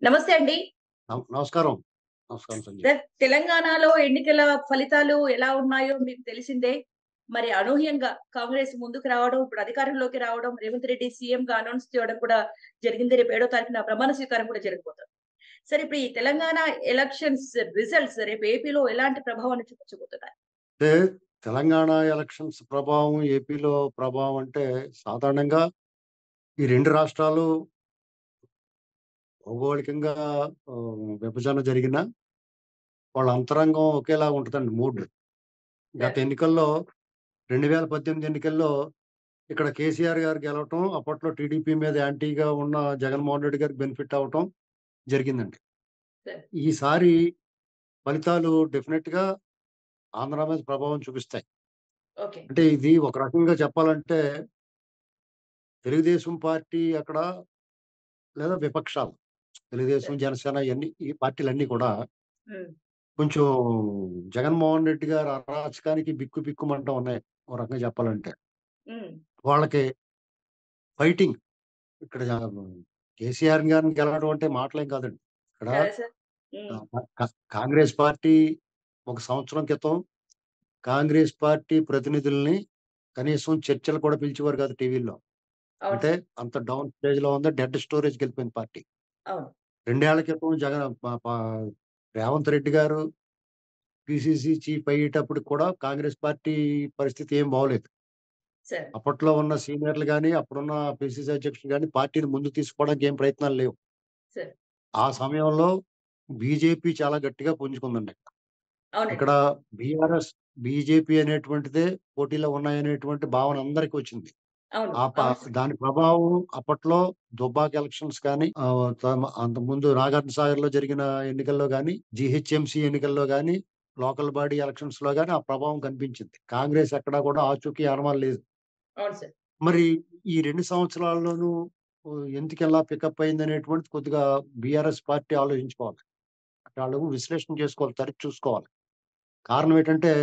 నమస్తే అండి. నమస్కారం. నమస్కారం సంజయ్. తెలంగాణలో ఎన్నికల ఫలితాలు ఎలా ఉన్నాయో మీకు తెలిసిందే. మరి అనూహ్యంగా కాంగ్రెస్ ముందుకు రావడం, ఇప్పుడు అధికారంలోకి రావడం, రేవంత్ రెడ్డి సీఎంగా అనౌన్స్ చేయడం కూడా జరిగింది. రేపు 7వ తారీఖున ప్రమాణ స్వీకారం కూడా జరగబోతుంది. సరే, ఇప్పుడు ఈ తెలంగాణ ఎలక్షన్స్ రిజల్ట్స్ రేపు ఏపీలో ఎలాంటి ప్రభావాన్ని చూపించబోతున్నాయి? అంటే తెలంగాణ ఎలక్షన్స్ ప్రభావం, ఏపీలో ప్రభావం అంటే సాధారణంగా ఈ 2 రాష్ట్రాలు భౌగోళికంగా విభజన జరిగినా వాళ్ళ అంతరంగం ఒకేలాగా ఉంటదండి మూడ్. గత సార్. ఎన్నికల్లో 2018 ఎన్నికల్లో ఇక్కడ కేసీఆర్ గారు గెలవటం, అప్పట్లో టీడీపీ మీద యాంటీగా ఉన్న జగన్మోహన్ రెడ్డి గారికి బెనిఫిట్ అవ్వటం జరిగిందండి. సార్. ఈసారి ఫలితాలు డెఫినిట్‌గా ఆంధ్ర మీద ప్రభావం చూపిస్తాయి. ఓకే. అంటే ఇది ఒక రకంగా చెప్పాలంటే తెలుగుదేశం పార్టీ అక్కడ లేదా విపక్షాలు. తెలుగుదేశం, సార్. జనసేన ఈ పార్టీలన్నీ కూడా హ్మ్. కొంచెం జగన్మోహన్ రెడ్డి గారి అరాచకానికి బిక్కుబిక్కుమంటూ ఉన్నాయి. ఓ రకంగా చెప్పాలంటే. హ్మ్. వాళ్ళకి ఫైటింగ్ ఇక్కడ కేసీఆర్ గారిని గెలవడం అంటే మాటలేం కాదండి. ఇక్కడ కదా సార్. హ్మ్. క క కాంగ్రెస్ పార్టీ ఒక సంవత్సరం క్రితం కాంగ్రెస్ పార్టీ ప్రతినిధుల్ని కనీసం చర్చలు కూడా పిలిచేవారు కాదు టీవీల్లో. అవును అంటే సార్. అంత డౌన్ స్టేజ్‌లో ఉంది. డెడ్ స్టోరేజ్‌కెళ్ళిపోయింది పార్టీ. అవును. 2 ఏళ్ల క్రితం ప ప రేవంత్ రెడ్డి గారు పీసీసీ చీఫ్ అయ్యేటప్పటికి కూడా కాంగ్రెస్ పార్టీ పరిస్థితి ఏం బాగోలేదు. సార్. అప్పట్లో ఉన్న సీనియర్‌లు గాని, అప్పుడున్న పీసీసీ అధ్యక్షులు గాని పార్టీని ముందుకు తీసుకోవడానికి ఏం ప్రయత్నాలు లేవు. సార్. ఆ సమయంలో బీజేపీ చాలా గట్టిగా పుంజుకుందండి. అవునండి. ఇక్కడ బీఆర్ఎస్, బీజేపీ అనేటువంటిదే పోటీలో ఉన్నాయనేటువంటి భావన అందరికి వచ్చింది. అవును. ఆ ప అవును సార్. దాని ప్రభావం అప్పట్లో దుబ్బాక ఎలక్షన్స్ కానీ, అంతకుముందు నాగార్జునసాగర్‌లో జరిగిన ఎన్నికల్లో గాని, జీహెచ్ఎంసీ ఎన్నికల్లో గాని, లోకల్ బాడీ ఎలక్షన్స్‌లో గాని ఆ ప్రభావం కనిపించింది. కాంగ్రెస్ ఎక్కడా కూడా ఆచూకీ ఆనవాలు లేదు. అవును సార్. మరి ఈ 2 సంవత్సరాల్లోనూ ఎందుకిలా పికప్ అయిందనేటువంటిది కొద్దిగా బీఆర్ఎస్ పార్టీ ఆలోచించుకోవాలి. అంటే ఆళ్ళు విశ్లేషణ చేసుకోవాలి. తరిచి చూసుకోవాలి. కారణం ఏంటంటే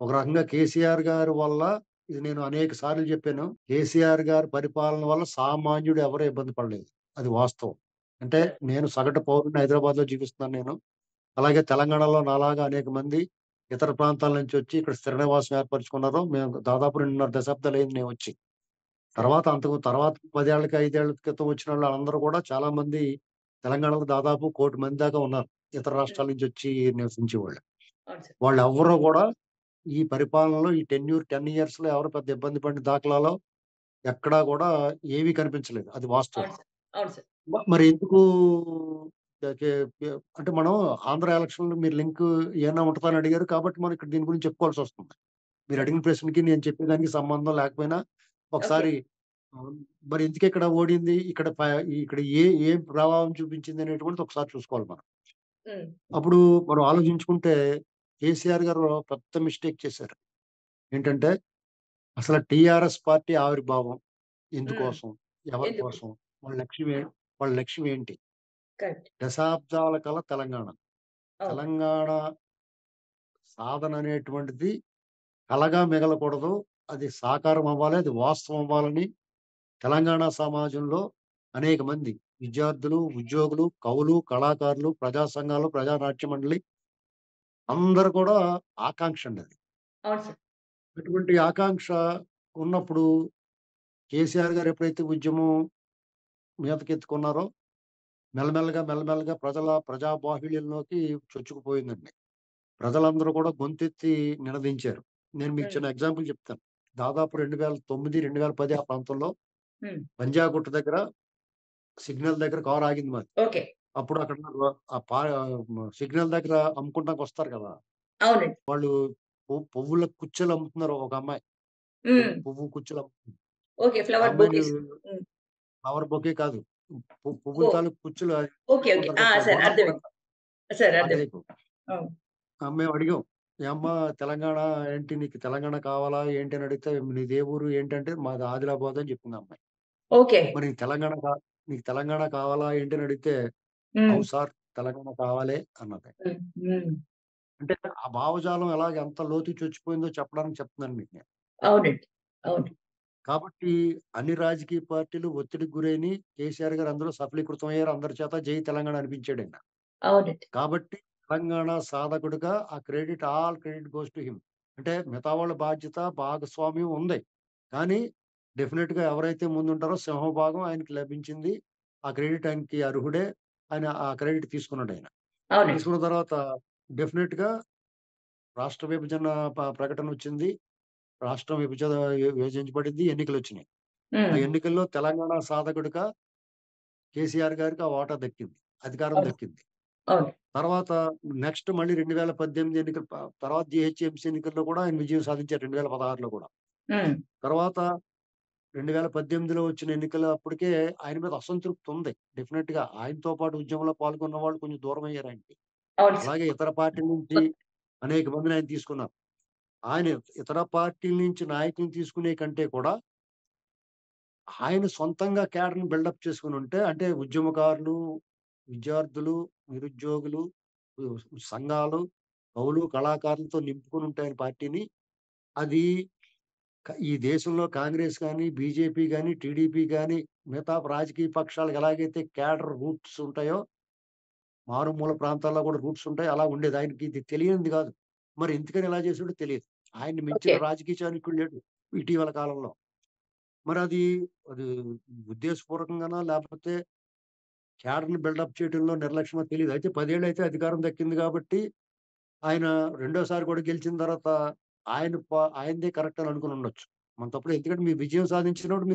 ఒక రకంగా కేసీఆర్ గారి వల్ల ఇది నేను అనేక సార్లు చెప్పాను. కేసీఆర్ గారి పరిపాలన వల్ల సామాన్యుడు ఎవరు ఇబ్బంది పడలేదు. అది వాస్తవం. అంటే సార్. నేను సగటు పౌరుడిని హైదరాబాద్‌లో జీవిస్తున్నాను నేను. అలాగే తెలంగాణలో నాలాగా అనేక మంది ఇతర ప్రాంతాల నుంచి వచ్చి ఇక్కడ స్థిర నివాసం ఏర్పరచుకున్నారు. మేము దాదాపు 2.5 దశాబ్దాలయింది నేనొచ్చి. సార్. తర్వాత 10 ఏళ్ళకి, 5 ఏళ్ల క్రితం వచ్చినోళ్ళు అందరూ కూడా చాలా మంది తెలంగాణలో దాదాపు 1,00,00,000 మంది దాకా ఉన్నారు. ఇతర హ్మ్. రాష్ట్రాల నుంచి వచ్చి నివసించేవాళ్ళు. అవును సార్. వాళ్ళెవ్వరూ గూడా ఈ పరిపాలనలో ఈ 10 ఇయర్స్‌లో ఎవరు పెద్ద ఇబ్బంది పడిన దాఖలాలో ఎక్కడా గూడా ఏమీ కనిపించలేదు. అది వాస్తవం. అవును సార్. అవును సార్. మరి ఎందుకు కే కే కే అంటే మనం ఆంధ్ర ఎలక్షన్‌లో మీరు లింకు ఏమన్నా ఉంటదా అని అడిగారు. కాబట్టి మనం ఇక్కడ దీని గురించి చెప్పుకోవాల్సొస్తుంది. మీరు సార్. అడిగిన ప్రశ్నకి నేను చెప్పేదానికి సంబంధం లేకపోయినా ఓకే. ఒకసారి ఆహ్, మరి ఎందుకిక్కడ ఓడింది? ఇక్కడ ఏం ప్రభావం చూపించింది అనేటువంటిది ఒకసారి చూసుకోవాలి మనం. హ్మ్. అప్పుడు మనం ఆలోచించుకుంటే కేసీఆర్ గారు పెద్ద మిస్టేక్ చేశారు. ఏంటంటే అసలు టీఆర్ఎస్ పార్టీ ఆవిర్భావం హ్మ్. ఎందుకోసం? ఎవరి ఎందుకు? కోసం? వాళ్ళ లక్ష్యం ఏ వాళ్ళ లక్ష్యం ఏంటి? కరెక్ట్. దశాబ్దాల కల తెలంగాణ. అవును. తెలంగాణ సాధన అనేటువంటిది కలగా మిగలకూడదు. అది సాకారం అవ్వాలి. అది వాస్తవం అవ్వాలని తెలంగాణ సమాజంలో అనేక మంది విద్యార్థులు, ఉద్యోగులు, కవులు, కళాకారులు, ప్రజా సంఘాలు, ప్రజానాట్య మండలి అందరూ కూడా ఆకాంక్ష అండి అది. అవును సార్. అటువంటి ఆకాంక్ష ఉన్నప్పుడు కేసీఆర్ గారు ఎప్పుడైతే ఉద్యమం మీదకెత్తుకున్నారో మెల్లమెల్లగా ప్రజా బాహుళ్యంలోకి చొచ్చుకుపోయిందండి. ప్రజలందరూ కూడా గొంతెత్తి నినదించారు. నేను మీకు హ్మ్. చిన్న ఎగ్జాంపుల్ చెప్తాను. దాదాపు 2009, 2010 ఆ ప్రాంతంలో హ్మ్. పంజాగుట్ట దగ్గర సిగ్నల్ దగ్గర కారు ఆగింది మాది. ఓకే. అప్పుడు అక్కడ ఆ పా సిగ్నల్ దగ్గర అమ్ముకుంటానికొస్తారు కదా! అవునండి. వాళ్ళు పువ్వుల కుచ్చెలు అమ్ముతున్నారు ఒక అమ్మాయి. హ్మ్. పువ్వు కుచ్చెలు అమ్ముతుంది. ఓకే. ఆ ఫ్లవర్ అమ్మాయిని బొకేస్. హ్మ్. ఫ్లవర్ బొకే కాదు. పువ్వుల ఓహ్! తాలూకు కుచ్చులు ఓకే. ఓకే. పెట్టుకుంటారు ఆ! కదా! ఇట్లా సార్ అర్థమైంది. గుండ్రంగా సార్ ఆ అర్థమైంది. టైపు. అవును. మేము అడిగాం. "ఏమ్మా తెలంగాణ ఏంటి నీకు తెలంగాణ కావాలా ఏంటి?" అని అడిగితే, "నీదే ఊరు ఏంటంటే?" "మాది ఆదిలాబాద్" అని చెప్పింది ఆ అమ్మాయి. ఓకే. "మరి నీకు తెలంగాణ కావాలా ఏంటి?" అని అడిగితే, హ్మ్. "అవును సార్ తెలంగాణ కావాలే" అన్నది. హ్మ్. హ్మ్. అంటే ఆ భావజాలం ఎంత లోతుకి చొచ్చుకుపోయిందో చెప్పడానికి చెప్తున్నాను మీకు నేను. అవునండి. అవును. కాబట్టి అన్ని రాజకీయ పార్టీలు ఒత్తిడికి గురైని కేసీఆర్ గారు అందులో సఫలీకృతం అయ్యారు. అందరి చేత జై తెలంగాణ అనిపించాడాయన. అవునండి. కాబట్టి తెలంగాణ సాధకుడిగా ఆ all credit goes to him. అంటే మిగతా వాళ్ళ బాధ్యత, భాగస్వామ్యం ఉంది. కానీ డెఫినిట్‌గా ఎవరైతే ముందుంటారో సింహభాగం ఆయనకి లభించింది. ఆ క్రెడిట్ ఆయనకి అర్హుడే. ఆయన ఆ క్రెడిట్ తీసుకున్నాడాయన. అవునండి. తీసుకున్న తర్వాత డెఫినిట్‌గా రాష్ట్ర విభజన ప్రకటనొచ్చింది. రాష్ట్రం విభజించబడింది. ఎన్నికలొచ్చినాయి. ఆ హ్మ్. ఎన్నికల్లో తెలంగాణ సాధకుడిగా కేసీఆర్ గారికి ఆ వాటా దక్కింది. అధికారం అవును. దక్కింది. అవును. తర్వాత నెక్స్ట్ మళ్ళీ 2018 ఎన్నికల తర్వాత జీహెచ్ఎంసీ ఎన్నికల్లో కూడా ఆయన విజయం సాధించారు 2016లో కూడా. హ్మ్. తర్వాత 2018లో వచ్చిన ఎన్నికలప్పటికే ఆయన మీద అసంతృప్తి ఉంది. డెఫినిట్‌గా ఆయనతో పాటు ఉద్యమంలో పాల్గొన్న వాళ్ళు కొంచెం దూరమయ్యారు ఆయనకి. అవును సార్. అలాగే ఇతర పార్టీల నుంచి అనేక మందిని ఆయన తీసుకున్నారు. ఆయన ఇతర పార్టీల నుంచి నాయకుల్ని తీసుకునే కంటే కూడా ఆయన సొంతంగా క్యాడర్‌ని బిల్డప్ చేసుకొనుంటే అంటే ఉద్యమకారులు, విద్యార్థులు, నిరుద్యోగులు, ఉ సంఘాలు, కవులు, కళాకారులతో నింపుకొనుంటే ఆయన పార్టీని, అది ఈ దేశంలో కాంగ్రెస్ గాని, బీజేపీ గాని, టీడీపీ గాని, మిగతా రాజకీయ పక్షాలకు ఎలాగైతే క్యాడర్ రూట్స్ ఉంటాయో, మారుమూల ప్రాంతాల్లో కూడా రూట్స్ ఉంటాయి. అలా ఉండేది. ఆయనకి ఇది తెలియనిది గాదు. మరి ఎందుకని ఇలా చేసాడో తెలీదు. ఆయన్ని మించిన ఓకే. రాజకీయ చాణక్యుడు లేడు ఇటీవల కాలంలో. మరది అది ఉద్దేశపూర్వకంగానా లేపోతే క్యాడర్‌ని బిల్డప్ చేయటంలో నిర్లక్ష్యమో తెలీదు. అయితే 10 ఏళ్లయితే అధికారం దక్కింది గాబట్టి, ఆయన రెండోసారి కూడా గెలిచిన తర్వాత ఆయనదే కరెక్ట్ అని అనుకునుండొచ్చు. మన తప్పుడు ఎందుకంటే మీరు విజయం సాధించినప్పుడు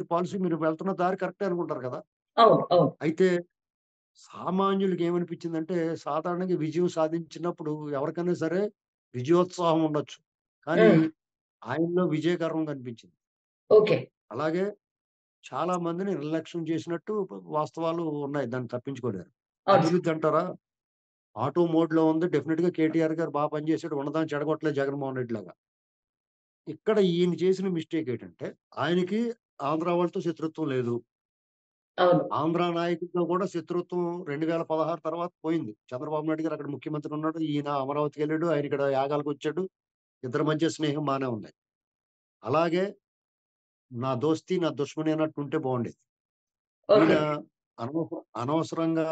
మీరు వెళ్తున్న దారి కరెక్టే అనుకుంటారు కదా! అవును. అవును. అయితే సామాన్యులకి ఏమనిపించిందంటే, సాధారణంగా విజయం సాధించినప్పుడు ఎవరికైనా సరే విజయోత్సాహం ఉండొచ్చు. కానీ హ్మ్. ఆయనలో విజయగర్వం కనిపించింది. ఓకే. అలాగే చాలా మందిని నిర్లక్ష్యం చేసినట్టు వాస్తవాలు ఉన్నాయి. దాన్ని తప్పించుకోలేరు. అవును సార్. అభివృద్ధి అంటారా? ఆటో మోడ్‌లో ఉంది. డెఫినిట్‌గా కేటీఆర్ గారు పనిచేసాడు. ఉన్నదాన్ని చెడగొట్టలేదు జగన్మోహన్ రెడ్డి లాగా. ఇక్కడ ఈయన చేసిన మిస్టేక్ ఏటంటే, ఆయనకి ఆంధ్ర వాళ్ళతో శత్రుత్వం లేదు. అవును. ఆంధ్ర నాయకులతో కూడా శత్రుత్వం 2016 తర్వాత పోయింది. చంద్రబాబు నాయుడు గారు అక్కడ ముఖ్యమంత్రి ఉన్నాడు. ఈయన అమరావతికెళ్ళాడు. ఆయన ఇక్కడ యాగాలకొచ్చాడు. ఇద్దరి మధ్య స్నేహం బానే ఉంది. అలాగే నా దోస్తీ నా దుష్మని అన్నట్టుంటే బావుండేది. ఈయన ఓకే. అనవసరంగా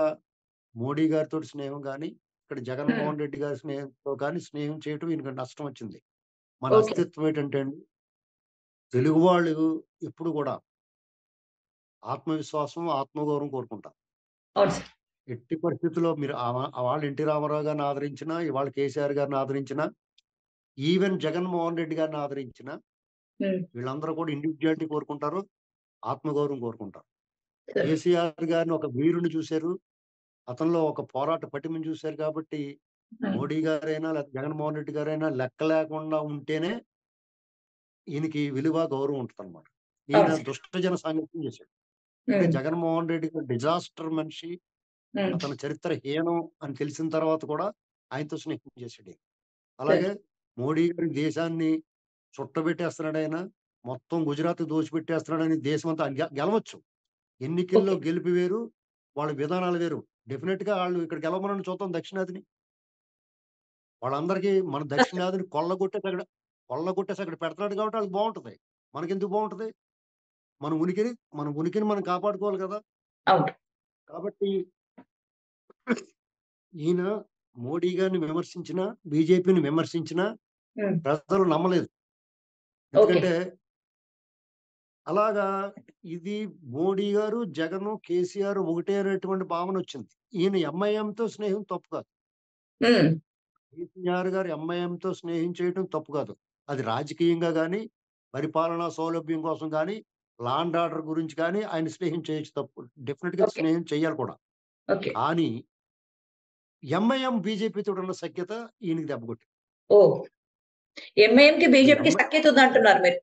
మోడీ గారితోటి స్నేహం గాని, ఇక్కడ హ్మ్. జగన్మోహన్ రెడ్డి గారి స్నేహంతో గాని స్నేహం చేయటం ఈయనకి నష్టం వచ్చింది. మన ఓకే. అస్తిత్వం ఏంటంటే అండి, తెలుగు వాళ్ళు ఎప్పుడు గూడా ఆత్మవిశ్వాసం, ఆత్మగౌరవం కోరుకుంటారు. అవును సార్. ఎట్టి పరిస్థితుల్లో మీరు వాళ్ళు ఎన్టీ రామారావు గారిని ఆదరించినా, ఇవాళ కేసీఆర్ గారిని ఆదరించినా, ఈవెన్ జగన్మోహన్ రెడ్డి గారిని ఆదరించినా, హ్మ్. వీళ్ళందరూ కూడా ఇండివిడ్యుయాలిటీ కోరుకుంటారు. ఆత్మగౌరవం కోరుకుంటారు. సార్. కేసీఆర్ గారిని ఒక వీరుడిని చూసారు. అతనిలో ఒక పోరాట పటిమను చూసారు కాబట్టి, హ్మ్. మోడీ గారైనా, లేకపోతే జగన్మోహన్ రెడ్డి గారైనా లెక్క లేకుండా ఉంటేనే ఈయనకి విలువ, గౌరవం ఉంటదనమాట. ఈయన అవును సార్. దుష్టజన సాంగత్యం చేశాడు. అంటే హ్మ్. జగన్మోహన్ రెడ్డి గారు డిజాస్టర్ మనిషి. హ్మ్. అతని చరిత్ర హీనం అని తెలిసిన తర్వాత కూడా ఆయనతో స్నేహం చేసాడు. సార్. అలాగే మోడీ గారు దేశాన్ని చుట్టబెట్టేస్తున్నాడాయన. మొత్తం గుజరాత్ దోచిపెట్టేస్తున్నాడని దేశమంతా గెలవచ్చు. ఎన్నికల్లో ఓకే. గెలుపు వేరు. వాళ్ళ విధానాలు వేరు. డెఫినిట్‌గా ఆళ్ళు ఇక్కడ గెలవమనండి చూద్దాం దక్షిణాదిని. వాళ్ళందరికీ మన దక్షిణాదిని కొల్లగొట్టేసి అక్కడ పెడుతున్నాడు కాబట్టి ఆళ్ళకి బావుంటది. మనకెందుకు బావుంటది? మన ఉనికిని మనం కాపాడుకోవాలి కదా! అవును. కాబట్టి ఈయన మోడీ గారిని విమర్శించినా, బీజేపీని విమర్శించినా హ్మ్. ప్రజలు నమ్మలేదు. ఓకే. ఎందుకంటే అలాగా ఇది మోడీ గారు, జగను, కేసీఆర్ ఒకటే అనేటువంటి భావనొచ్చింది. ఈయన ఎంఐఎంతో స్నేహం తప్పు కాదు. హ్మ్. కేసీఆర్ గారు ఎంఐఎంతో స్నేహం చేయటం తప్పు కాదు. అది రాజకీయంగా గాని, పరిపాలనా సౌలభ్యం కోసం గాని, లా అండ్ ఆర్డర్ గురించి గాని ఆయన స్నేహం చేయొచ్చు తప్పు. డెఫినిట్‌గా ఓకే. స్నేహం చేయాలి కూడా. ఓకే. కానీ ఎంఐఎం బీజేపీతోటున్న సఖ్యత ఈయనకి దెబ్బ కొట్టింది. ఓహ్! ఎంఐఎంకి, ఇప్పుడు బీజేపీకి సఖ్యత ఉందంటున్నారు మీరు.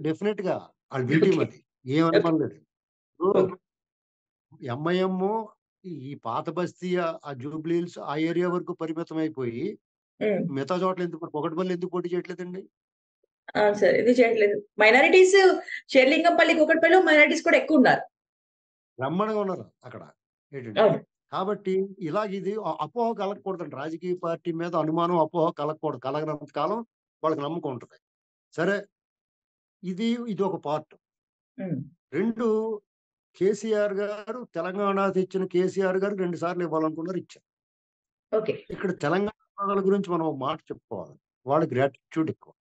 డెఫినిట్‌గా ఆళ్ళు బి టీమ్ ఓకే. అది. ఏం ఓకే. అనుమానం లేదు. ఇప్పుడు ఓకే. ఎంఐఎం ఈ పాత బస్తీ ఆ జూబ్లీ హిల్స్ ఆ ఏరియా వరకు పరిమితమైపోయి, హ్మ్. మిగతా చోట్ల ఎందుకు కూకట్పల్లిలో ఎందుకు పోటీ చేయట్లేదండి? ఆ! సార్. ఇది చేయట్లేదు. మైనారిటీస్ షేర్లింగంపల్లి, కూకట్పల్లిలో మైనారిటీస్ కూడా ఎక్కువున్నారు. బ్రహ్మాండంగా ఉన్నారు అక్కడ. ఏంటండి. అవును. కాబట్టి ఇలాగిది అపోహ కలగకూడదండి. రాజకీయ పార్టీ మీద అనుమానం, అపోహ కలగకూడదు. కలగనంత కాలం వాళ్ళకి నమ్మకం ఉంటది. సరే ఇదొక పార్ట్. హ్మ్. 2 కేసీఆర్ గారు తెలంగాణ తెచ్చిన కేసీఆర్ గారు 2 సార్లు ఇవ్వాలనుకున్నారు ఇచ్చారు. ఓకే. ఇక్కడ తెలంగాణ ప్రజల గురించి మనం ఒక మాట చెప్పుకోవాలి. వాళ్ళ గ్రాటిట్యూడ్ ఎక్కువ.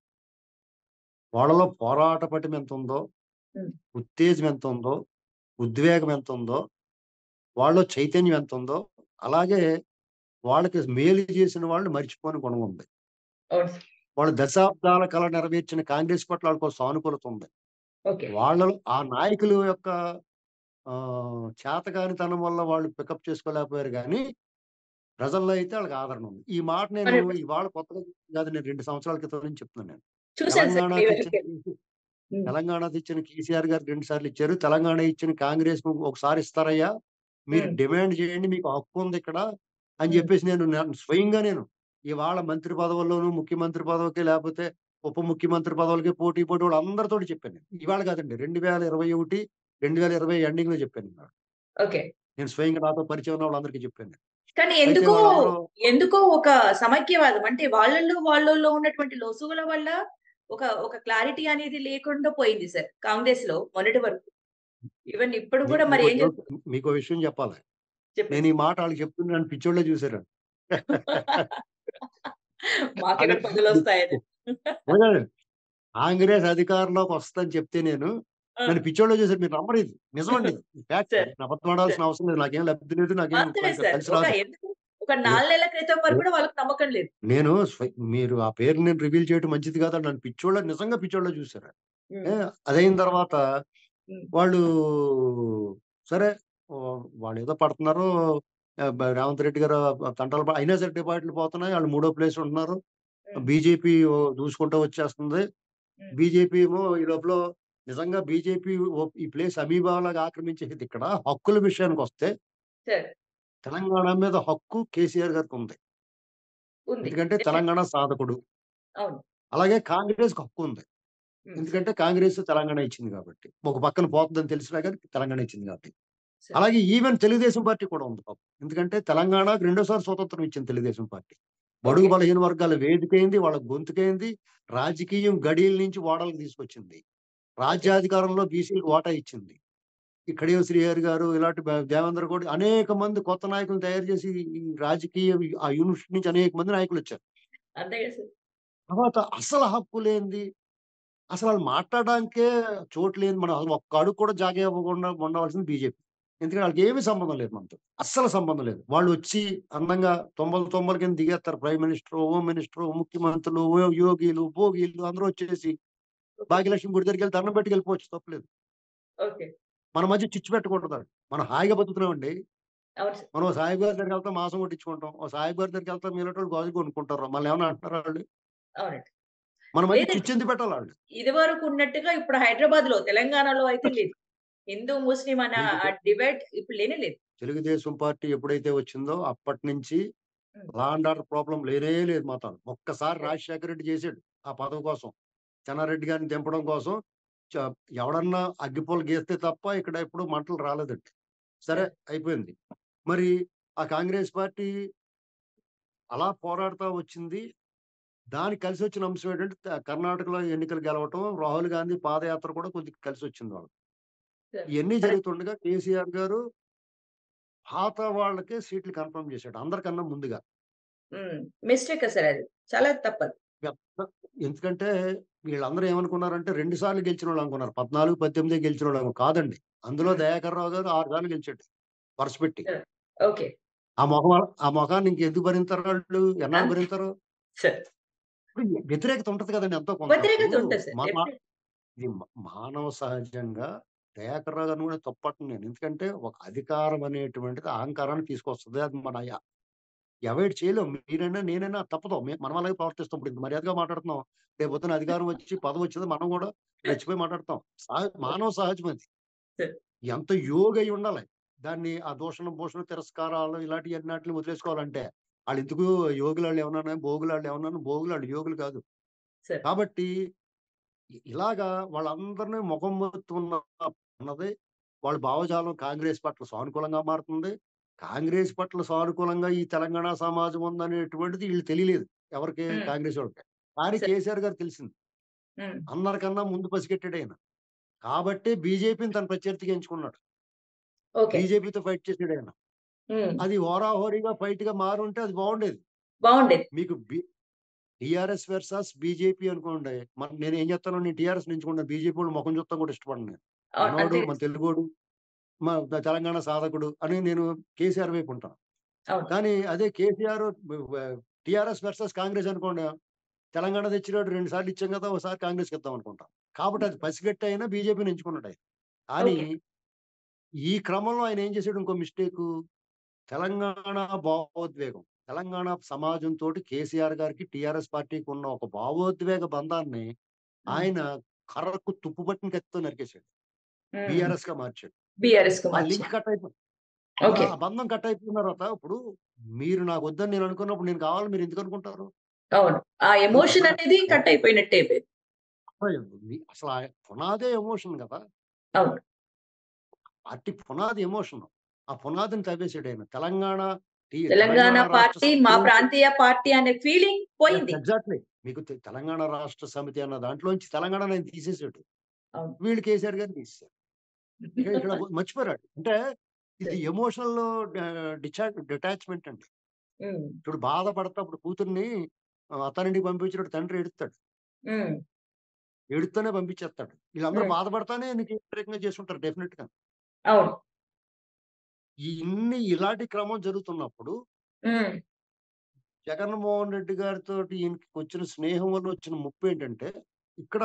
వాళ్ళలో పోరాట పటిమ ఎంతుందో, హ్మ్. ఉత్తేజం ఎంతుందో, ఉద్వేగం ఎంతుందో, వాళ్ళలో చైతన్యం ఎంతుందో, అలాగే వాళ్ళకి మేలు చేసిన వాళ్ళని మర్చిపోని గుణం ఉంది. అవును సార్. వాళ్ళు దశాబ్దాల కల నెరవేర్చిన కాంగ్రెస్ పట్ల వాళ్ళకో సానుకూలత ఉంది. ఓకే. వాళ్ళలో ఆ నాయకుల యొక్క చేతకానితనం వల్ల వాళ్ళు పికప్ చేసుకోలేకపోయారు గానీ, ప్రజల్లో అయితే ఆళ్ళకి ఆదరణ ఉంది. ఈ మాట నేను 100% ఇవాళ కొత్తగా కాదు. నేను 2 సంవత్సరాల క్రితం నుంచి చెప్తున్నాను నేను. చూసాను సార్ తెలంగాణ టీవీలో. తెచ్చిన హ్మ్. తెలంగాణ తెచ్చిన కేసీఆర్ గారు 2 సార్లు ఇచ్చారు. తెలంగాణ ఇచ్చిన కాంగ్రెస్‌కు ఒకసారి ఇస్తారయ్యా! మీరు హ్మ్. డిమాండ్ చేయండి. మీకు హక్కుందిక్కడ అని హ్మ్. జెప్పేసి స్వయంగా నేను ఇవాళ మంత్రి పదవుల్లోనూ, ముఖ్యమంత్రి పదవికి లేపోతే ఉప ముఖ్యమంత్రి పదవులకి పోటీ పడి వాళ్ళందరితోటి చెప్పాను నేను. ఇవాళ కాదండి. 2021, 2020 ఎండింగ్‌లో చెప్పాను నేను. ఓకే. నేను స్వయంగా నాతో పరిచయం ఉన్న వాళ్ళందరికీ చెప్పాను నేను. కానీ అయితే ఎందుకో, వాళ్ళందరూ ఎందుకో ఒక సమైక్యవాదం అంటే వాళ్ళలో ఉన్నటువంటి లొసుగుల వల్ల ఒక క్లారిటీ అనేది లేకుండా పోయింది సార్ కాంగ్రెస్‌లో మొన్నటి వరకు. ఈవెన్ ఇప్పుడు మీ గూడా మరి మీకో ఏం జోక్ మీకో విషయం చెప్పాలి. నేను చెప్పండి ఈ సార్. మాట ఆళ్ళకి చెప్తుంటే నన్ను పిచ్చోళ్ళే చూసారండి. మాకెక్కడ అదే పదవులొస్తాయని. అదే కాంగ్రెస్ అధికారంలోకొస్తదని చెప్తే ఆ! నన్ను పిచ్చోళ్ళే చూసారు. మీరు నమ్మరిది. నిజమండి ఇది. ఫ్యాక్ట్. సార్. నేను అబద్ధం సార్. ఆడాల్సిన అవసరం లేదు. నాకేం లబ్ధి లేదు. నాకేం అంతే సార్. కలిసి ఒక రాదు. ఎందుకు ఒక నే 4 నెలల క్రితం నే వరకు కూడా వాళ్ళకి నమ్మకం లేదు. నేను మీరు ఆ పేరు నేను రివీల్ చేయడం మంచిది కాదని నన్ను నిజంగా పిచ్చోళ్ళే చూసారు. ఏ హ్మ్. అదయిన తర్వాత హ్మ్. వాళ్ళు సరే వాళ్ళేదో పడుతున్నారు. రేవంత్ రెడ్డి గారు తంటాలు అయినా సరే డిపాజిట్లు పోతున్నాయి. ఆళ్ళు మూడో ప్లేస్ ఉంటున్నారు. హ్మ్. బీజేపీ దూసుకుంటూ వచ్చేస్తుంది. హ్మ్. బీజేపీ ఏమో ఈ లోపల నిజంగా బీజేపీ ఈ ప్లేస్ అమీబాలాగా ఆక్రమించేసిద్దిక్కడ. హక్కుల విషయానికొస్తే సార్. తెలంగాణ మీద హక్కు కేసీఆర్ గారికుంది. ఉంది. ఎందుకంటే డెఫినెట్‌లీ. తెలంగాణ సాధకుడు. అవును. అలాగే కాంగ్రెస్‌కి హక్కుంది. హ్మ్. సార్. ఎందుకంటే కాంగ్రెస్ తెలంగాణ ఇచ్చింది కాబట్టి. ఒక పక్కన పోతదని తెలిసినా గాని తెలంగాణ ఇచ్చింది కాబట్టి. సార్. అలాగే ఈవెన్ తెలుగుదేశం పార్టీ కూడా ఉంది పాపం. ఎందుకంటే తెలంగాణకు రెండోసారి స్వతంత్రం ఇచ్చింది తెలుగుదేశం పార్టీ. బడుగు ఓకే. బలహీన వర్గాల వేదికైంది. వాళ్ళ గొంతుకైంది. రాజకీయం గడీల నుంచి ఓడలకు తీసుకొచ్చింది. ఓకే. రాజ్యాధికారంలో బీసీలకు వాటా ఇచ్చింది. ఈ కడియం శ్రీహరి గారు ఇలాంటి దేవేంద్ర గౌడ్ అనేక మంది కొత్త నాయకులను తయారు చేసి ఈ రాజకీయ ఆ యూనిట్ నుంచి అనేక మంది నాయకులొచ్చారు. అంతే కదా సార్. తర్వాత అసలు హక్కు లేనిది అసలాళ్ళు మాట్లాడడానికే చోటు లేని మనం అసలు ఒక్క అడుగు కూడా జాగా ఇవ్వకుండా ఉండవలసింది బీజేపీ. ఎందుకంటే ఆళ్ళకేమి సంబంధం లేదు మనతో. అస్సలు సంబంధం లేదు. వాళ్ళొచ్చి అందంగా తొంభల తొంభల కింద దిగేత్తారు. ప్రైమ్ మినిస్టరు, హోమ్ మినిస్టరు, ముఖ్యమంత్రులు, యోగిలు, భోగిలు అందరూ వచ్చేసి ఓకే. భాగ్యలక్ష్మి గుడి దగ్గరికెళ్ళి దండం పెట్టుకు వెళ్ళిపోవచ్చు తప్పులేదు. ఓకే. మన మధ్య చిచ్చు పెట్టకూడదు. మనం హాయిగా బతుకుతున్నామండి. అవును సార్. మనం ఓ సాయిబు గారి దగ్గరికెళ్తాం మాసం కొట్టించుకుంటాం. ఓ సాయిబు గారి దగ్గరికెళ్తాం మీలాటోళ్ళు గాజులు కొనుక్కుంటారు. మనల్నేమన్నా అంటున్నారా ఆళ్ళు? అవునండి. మన మధ్య లేదండి. చిచ్చెందుకు పెట్టాలాళ్ళు? ఇదివరకు ఉన్నట్టుగా ఇప్పుడు హైదరాబాద్‌లో, తెలంగాణలో అయితే లేదు. హిందూ, ముస్లిం అన్న మీకు ఆ డిబేట్ ఇప్పుడు లేనే లేదు. తెలుగుదేశం పార్టీ ఎప్పుడైతే వచ్చిందో అప్పటినుంచి హ్మ్. లా అండ్ ఆర్డర్ ప్రాబ్లమ్ లేనే లేదు మాతోని. ఒక్కసారి ఓకే. రాజశేఖర రెడ్డి చేసాడు. ఆ పదవి కోసం. చెన్నారెడ్డి గారిని దింపడం కోసం చ ఎవడన్నా అగ్గిపుల్ల గీస్తే తప్ప ఇక్కడ ఎప్పుడు మంటలు రాలేదండి. సరే సార్. అయిపోయింది. మరి ఆ కాంగ్రెస్ పార్టీ అలా పోరాడుతా వచ్చింది. దానికి కలిసొచ్చిన అంశం ఏంటంటే కర్ణాటకలో ఎన్నికలు గెలవటం, రాహుల్ గాంధీ పాదయాత్ర కూడా కొద్దిగా కలిసొచ్చింది వాళ్ళకి. సార్. ఇయన్నీ కరెక్ట్. జరుగుతుండగా కేసీఆర్ గారు పాత వాళ్ళకే సీట్లు కన్ఫర్మ్ చేసాడు. అందరికన్నా ముందుగా. హ్మ్. మిస్టేకే సార్ అది. చాలా తప్పది. పెద్ద ఎందుకంటే వీళ్ళందరూ ఏమనుకున్నారంటే 2 సార్లు గెలిచినోళ్ళు అనుకున్నారు. 14, 18 గెలిచినోళ్ళేమో కాదండి. అందులో హ్మ్. దయాకర్ రావు గారు 6 సార్లు గెలిచాడు వరుసపెట్టి. సార్. ఓకే. ఆ మొఖాన్ని ఇంకెందుకు భరింతారు ఆళ్ళు? ఎన్నాళ్ళు అంతే భరింతారు? సార్. ఇప్పుడు వ్యతిరేకత ఉంటది కదండీ ఎంతో కొంత. ఇప్పుడు వ్యతిరేకత ఉంటది సార్. మన డెఫినెట్. ఇది మానవ సహజంగా దయాకర్ రావు గారిని కూడా తప్పట్టను నేను. ఎందుకంటే ఒక అధికారం అనేటువంటిది అహంకారాన్ని తీసుకొస్తది. అది మన అవాయిడ్ చేయలేం. మీరైనా, నేనైనా తప్పదు. మనం అలాగే ప్రవర్తిస్తాం. ఇప్పుడు ఇంత మర్యాదగా మాట్లాడుతున్నాం. రేపొద్దున అధికారం వచ్చి, పదవొచ్చింది మనం గూడా రెచ్చిపోయి మాట్లాడతాం. మానవ సహజం అది. సార్. ఎంత యోగై ఉండాలి. దాన్ని ఆ దూషణ, భూషణ, తిరస్కారాలు ఇలాంటియన్నిటిని వదిలేసుకోవాలంటే. ఆళ్ళెందుకు యోగులాళ్ళేమన్నానా, భోగులాళ్ళేమన్నాను, భోగులాళ్ళు యోగులు కాదు. సార్. కాబట్టి ఇలాగా వాళ్ళందరిని మొఖం అన్నది వాళ్ళ భావజాలం కాంగ్రెస్ పట్ల సానుకూలంగా మారుతుంది. కాంగ్రెస్ పట్ల సానుకూలంగా ఈ తెలంగాణ సమాజం ఉందనేటువంటిది ఈళ్ళు తెలియలేదు. ఎవరికి హ్మ్. కాంగ్రెస్ వాళ్ళకి. కానీ సార్. కేసీఆర్ గారికి తెలిసింది. హ్మ్. అందరికన్నా ముందు పసిగట్టాడాయన. కాబట్టే బీజేపీని తన ప్రత్యర్థిగా ఎంచుకున్నాడు. ఓకే. బీజేపీతో ఫైట్ చేసాడాయన. హ్మ్. అది హోరాహోరీగా ఫైట్‌గా మారుంటే అది బావుండేది. బావుండేది. మీకు టీఆర్ఎస్ వర్సస్ బీజేపీ అనుకోండి. నేనేం చేస్తాను, నేను టీఆర్ఎస్‌ని ఎంచుకుంటాను. బీజేపీ వోడి మొఖం చూత్తం కూడా ఇష్టపడను నేను. అవును. మనోడు అంతే మన కదా! తెలుగోడు, తెలంగాణ సాధకుడు అని నేను కేసీఆర్ వైపు ఉంటాను. అవును. కానీ అదే కేసీఆర్ టీఆర్ఎస్ వర్సస్ కాంగ్రెస్ అనుకోండి. తెలంగాణ తెచ్చినోడు 2 సార్లు ఇచ్చాం కదా! ఓసారి కాంగ్రెస్‌కి ఇద్దాం అనుకుంటాం. కాబట్టి అది పసిగట్టి అయినా బీజేపీని ఎంచుకున్నాడాయన. కానీ ఓకే. ఈ క్రమంలో ఆయన ఏం చేసాడు ఇంకో మిస్టేకు. తెలంగాణ భావోద్వేగం. తెలంగాణ సమాజంతోటి కేసీఆర్ గారికి, టీఆర్ఎస్ పార్టీకి ఉన్న ఒక భావోద్వేగ బంధాన్ని హ్మ్. ఆయన కర్రకు తుప్పు పట్టిన కత్తితో నరికేసాడు. హ్మ్. బీఆర్ఎస్‌గా మార్చాడు. బీఆర్ఎస్‌కు ఆ లింక్ మార్చారు. కట్ అయిపోయింది. ఓకే. ఆ బంధం కట్ అయిపోయిన తర్వాత ఇప్పుడు మీరు నాకొద్దని నేను అనుకున్నప్పుడు నేను కావాలని మీరు ఎందుకు అనుకుంటారు? అవును. ఆ ఇప్పుడు ఎమోషన్ అనేది ఒక కట్ అయిపోయినట్టే అయిపోయింది. అసల పునాదే ఎమోషన్ గదా! అవును. పార్టీ పునాది ఎమోషన్. ఆ పునాదిని తవ్వేసాడాయన. తెలంగాణ తెలంగాణ రాష్ట్ర పార్టీ, మా సమితి నుంచి ప్రాంతీయ పార్టీ అనే ఫీలింగ్ పోయింది. ఎగ్జాక్ట్‌లీ. మీకు తెలంగాణ రాష్ట్ర సమితి అన్న దాంట్లోంచి తెలంగాణని ఆయన తీసేసాడు. అవును. వీళ్ళు కేసీఆర్ గారిని తీసేసారు. ఇక్కడ మర్చిపోయారు. అంటే ఇది ఎమోషనల్ డిటాచ్‌మెంట్ అండి. హ్మ్. ఇప్పుడు బాధపడతా ఇప్పుడు కూతుర్ని అత్తారింటికి పంపించినప్పుడు తండ్రి ఏడుత్తాడు. హ్మ్. ఏడుత్తూనే పంపించేత్తాడు. వీళ్ళందరూ హ్మ్. బాధపడతానే నీకు వ్యతిరేకంగా చేసుంటారు డెఫినిట్‌గా. అవును. ఇలాంటి క్రమం జరుగుతున్నప్పుడు హ్మ్. జగన్మోహన్ రెడ్డి గారితోటి ఈయనకి వచ్చిన స్నేహం వల్ల వచ్చిన ముప్పేంటంటే, ఇక్కడ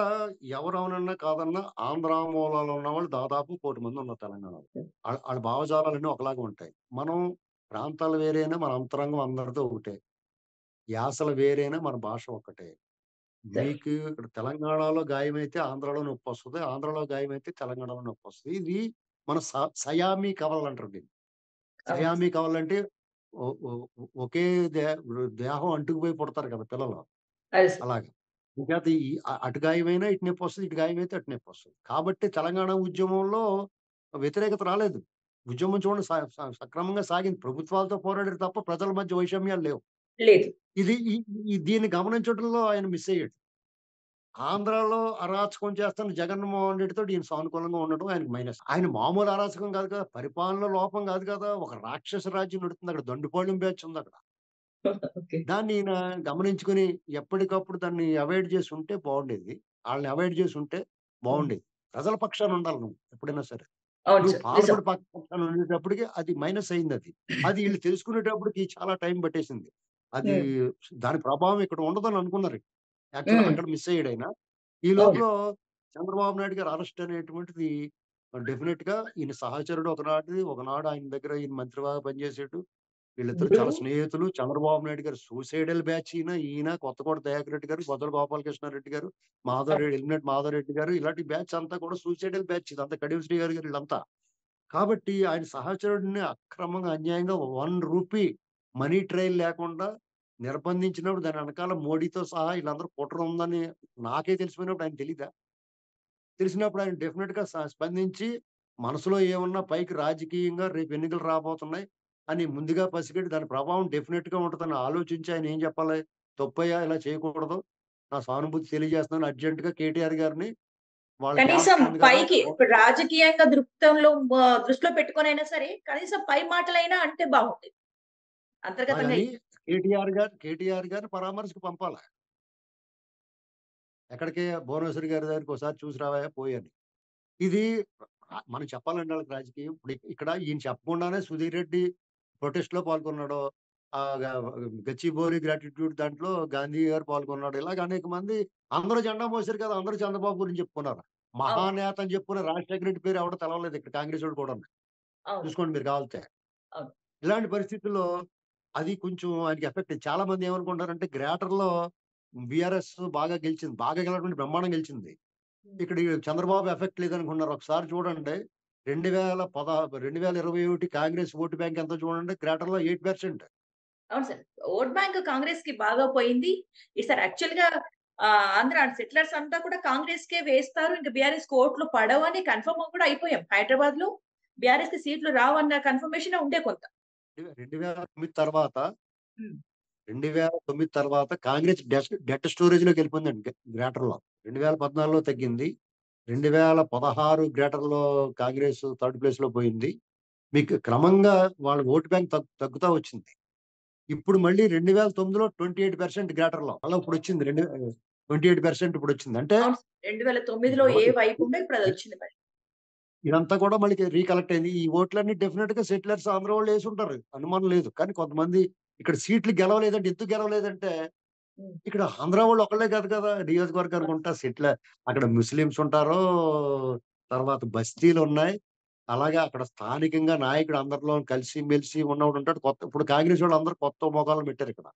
ఎవరు అవునన్నా కాదన్నా ఆంధ్ర మూలాలు ఉన్నవాళ్ళు దాదాపు 1,00,00,000 మంది ఉన్నారు తెలంగాణలో. ఆళ్ళ భావజాలాలన్నీ ఒకలాగా ఉంటాయి. మనం ప్రాంతాలు వేరైనా మన అంతరంగం అందరితో ఒకటే. యాసలు వేరైనా మన భాష ఒక్కటే. సరే. మీకు ఇక్కడ తెలంగాణలో గాయమైతే ఆంధ్రాలో నొప్పొస్తది. ఆంధ్రాలో గాయమైతే తెలంగాణలో నొప్పొస్తది. ఇది మన సయామీ కవలంటారు దీన్ని. అవును. సయామీ కవలంటే ఒ ఒ ఒకే దే దేహం అంటుకుపోయి పుడతారు కదా పిల్లలు. అది సరే. అలాగా. ఇంకేత అటు గాయమైనా ఇటు నొప్పొస్తది. ఇటు గాయమైతే అటు నొప్పొస్తది. కాబట్టి తెలంగాణ ఉద్యమంలో వ్యతిరేకత రాలేదు. ఉద్యమం చూడండి స స సక్రమంగా సాగింది. ప్రభుత్వాలతో పోరాడారు తప్ప ప్రజల మధ్య వైషమ్యాలు లేవు. లేదు. ఇది ఈ ఈ దీన్ని గమనించడంలో ఆయన మిస్ అయ్యాడు. ఆంధ్రాలో అరాచకం చేస్తున్న జగన్మోహన్ రెడ్డితోటి ఈయన సానుకూలంగా ఉండడం ఆయనకి మైనస్. ఆయన మామూలు అరాచకం కాదు కదా! పరిపాలన లోపం కాదు కదా! ఒక రాక్షస రాజ్యం నడుస్తుంది అక్కడ. దండుపాళ్యం బ్యాచ్ ఉందక్కడ. ఓకే. దాన్ని ఈయన గమనించుకొని ఎప్పటికప్పుడు దాన్ని అవాయిడ్ చేసుంటే బావుండేది. ఆళ్ళని అవాయిడ్ చేసుంటే హ్మ్. బావుండేది. ప్రజల పక్షాన ఉండాలి నువ్వు ఎప్పుడైనా సరే. అవును నువ్వు సార్. నిజం. పాలకుడి పక్షాన ఉండేటప్పటికి అది మైనస్ అయిందది. అది ఈళ్ళు తెలుసుకునేటప్పటికి చాలా టైం పట్టేసింది. అది హ్మ్. దాని ప్రభావం ఇక్కడ ఉండదని అనుకున్నారు. యాక్చువల్‌గా హ్మ్. అక్కడ మిస్ అయ్యాడాయన. ఈ అవును. లోపల చంద్రబాబు నాయుడు గారి అరెస్ట్ అనేటువంటిది డెఫినిట్‌గా ఈయన సహచరుడు ఒకనాడు ఆయన దగ్గర ఈయన మంత్రిగా పనిచేసాడు. వీళ్ళిద్దరూ గురువు. చాలా స్నేహితులు. చంద్రబాబు నాయుడు గారు సూసైడల్ బ్యాచ్ ఈయన కొత్తకోట దయాకర్ రెడ్డి గారు, బొజ్జల గోపాలకృష్ణారెడ్డి గారు, ఎలిమినేట్ మాధవరెడ్డి గారు ఇలాంటి బ్యాచ్ అంతా కూడా సూసైడల్ బ్యాచ్ ఇదంతా కడియం శ్రీహరి గారు వీళ్ళంతా. కాబట్టి ఆయన సహచరుడిని అక్రమంగా, అన్యాయంగా రూ. 1 మనీ ట్రైల్ లేకుండా నిర్బంధించినప్పుడు దాని వెనకాల మోడీతో సహా ఈళ్ళందరూ కుట్ర ఉందని నాకే తెలిసిపోయినప్పుడు ఆయనకి తెలీదా? తెలిసినప్పుడు ఆయన డెఫినిట్‌గా స్పందించి మనసులో ఏమున్నా పైకి రాజకీయంగా రేపు ఎన్నికలు రాబోతున్నాయి అని ముందుగా పసిగట్టి దాని ప్రభావం డెఫినిట్‌గా ఉంటదని ఆలోచించి ఆయన ఏం చెప్పాలి? తప్పయ్యా! ఇలా చేయకూడదు. నా సానుభూతి తెలియజేస్తున్నాను అర్జెంట్‌గా కేటీఆర్ గారిని వాళ్ళ కనీసం క్యాస్ట్ ఉంది కదా! పైకి ఇప్పుడు రాజకీయంగా దృక్పథంలో దృష్టిలో పెట్టుకొనైనా సరే, కనీసం పై మాటలైనా అంటే బావుండేది. అంతర్గతంగా అలాగని కేటీఆర్ గారిని పరామర్శకు పంపాల. ఎక్కడికి భువనేశ్వరి గారి దగ్గరికి ఒకసారి చూసి రావయ్యా పోయని. ఇది మనం చెప్పాలండి ఆళ్ళకి రాజకీయం. ఇప్పుడు ఇక్కడ ఈయన చెప్పకుండానే సుధీర్ రెడ్డి ప్రొటెస్ట్‌లో పాల్గొన్నాడు. ఆహ్, గ గచ్చిబౌలి గ్రాటిట్యూడ్ దాంట్లో గాంధీ గారు పాల్గొన్నాడు. ఇలాగ అనేక మంది అందరూ జెండా మోసారు కదా! అందరూ చంద్రబాబు గురించి చెప్పుకున్నారు. అవును. మహానేత అని చెప్పుకునే రాజశేఖర రెడ్డి పేరు ఎవడు తెలవలేదు ఇక్కడ కాంగ్రెసోళ్ళు కూడాను. అవును. చూసుకోండి మీరు కావాలితే. అవును. ఇలాంటి పరిస్థితుల్లో అది కొంచెం ఆయనకి ఎఫెక్ట్ అయింది. చాలా మంది ఏమనుకుంటారంటే గ్రేటర్‌లో బీఆర్ఎస్ బాగా గెలిచింది. బాగా గెలవడం అంటే బ్రహ్మాండంగా గెలిచింది. హ్మ్. ఇక్కడ ఈ చంద్రబాబు ఎఫెక్ట్ లేదనుకున్నారు. ఒకసారి చూడండి 2021 కాంగ్రెస్ ఓటు బ్యాంక్ ఎంతో చూడండి గ్రేటర్‌లో 8%. అవును సార్. ఓట్ బ్యాంక్ కాంగ్రెస్‌కి బాగా పోయింది. ఈసారి యాక్చువల్‌గా ఆంధ్ర సెటిలర్స్ అంతా కూడా కాంగ్రెస్‌కే వేస్తారు. ఇంక బీఆర్ఎస్‌కి ఓట్లు పడవని కన్ఫర్మ్ కూడా అయిపోయాం. హైదరాబాద్‌లో బీఆర్ఎస్‌కి సీట్లు రావన్న కన్ఫర్మేషన్ ఉండే కొంత. 2009 తర్వాత హ్మ్. 2009 తర్వాత కాంగ్రెస్ డెడ్ స్టోరేజ్‌లోకెళ్ళిపోయిందండి గ్రేటర్‌లో. 2014లో తగ్గింది. 2016 గ్రేటర్‌లో కాంగ్రెస్ థర్డ్ ప్లేస్‌లో పోయింది. మీకు క్రమంగా వాళ్ళ ఓట్ బ్యాంక్ తగ్గుతా వచ్చింది. ఇప్పుడు మళ్ళీ 2009లో 28% గ్రేటర్‌లో. మళ్ళా ఇప్పుడొచ్చింది. 28% ఇప్పుడొచ్చింది. అంటే అవును. 2009లో ఓ ఏ వైపుందో ఇప్పుడు అదొచ్చింది మరి. ఇదంతా కూడా మళ్ళీ రీకలెక్ట్ అయింది. ఈ ఓట్లన్నీ డెఫినిట్‌గా సెటిలర్స్ ఆంధ్ర వాళ్ళు యేసుంటారు. అనుమానం లేదు. కానీ కొంతమంది ఇక్కడ సీట్లు గెలవలేదంటే ఎందుకు గెలవలేదంటే, హ్మ్. ఇక్కడ ఆంధ్ర వాళ్ళు ఒక్కళ్ళే కాదు కదా! నియోజకవర్గానికి అవును. ఉంటా అక్కడ ముస్లిమ్స్ ఉంటారు. తర్వాత బస్తీలున్నాయి. అలాగే అక్కడ స్థానికంగా నాయకుడు అందరిలో కలిసి మెలిసి ఉన్నోడుంటాడు. ఇప్పుడు కాంగ్రెస్ వాళ్ళందరూ కొత్త మొఖాలను పెట్టారిక్కడ.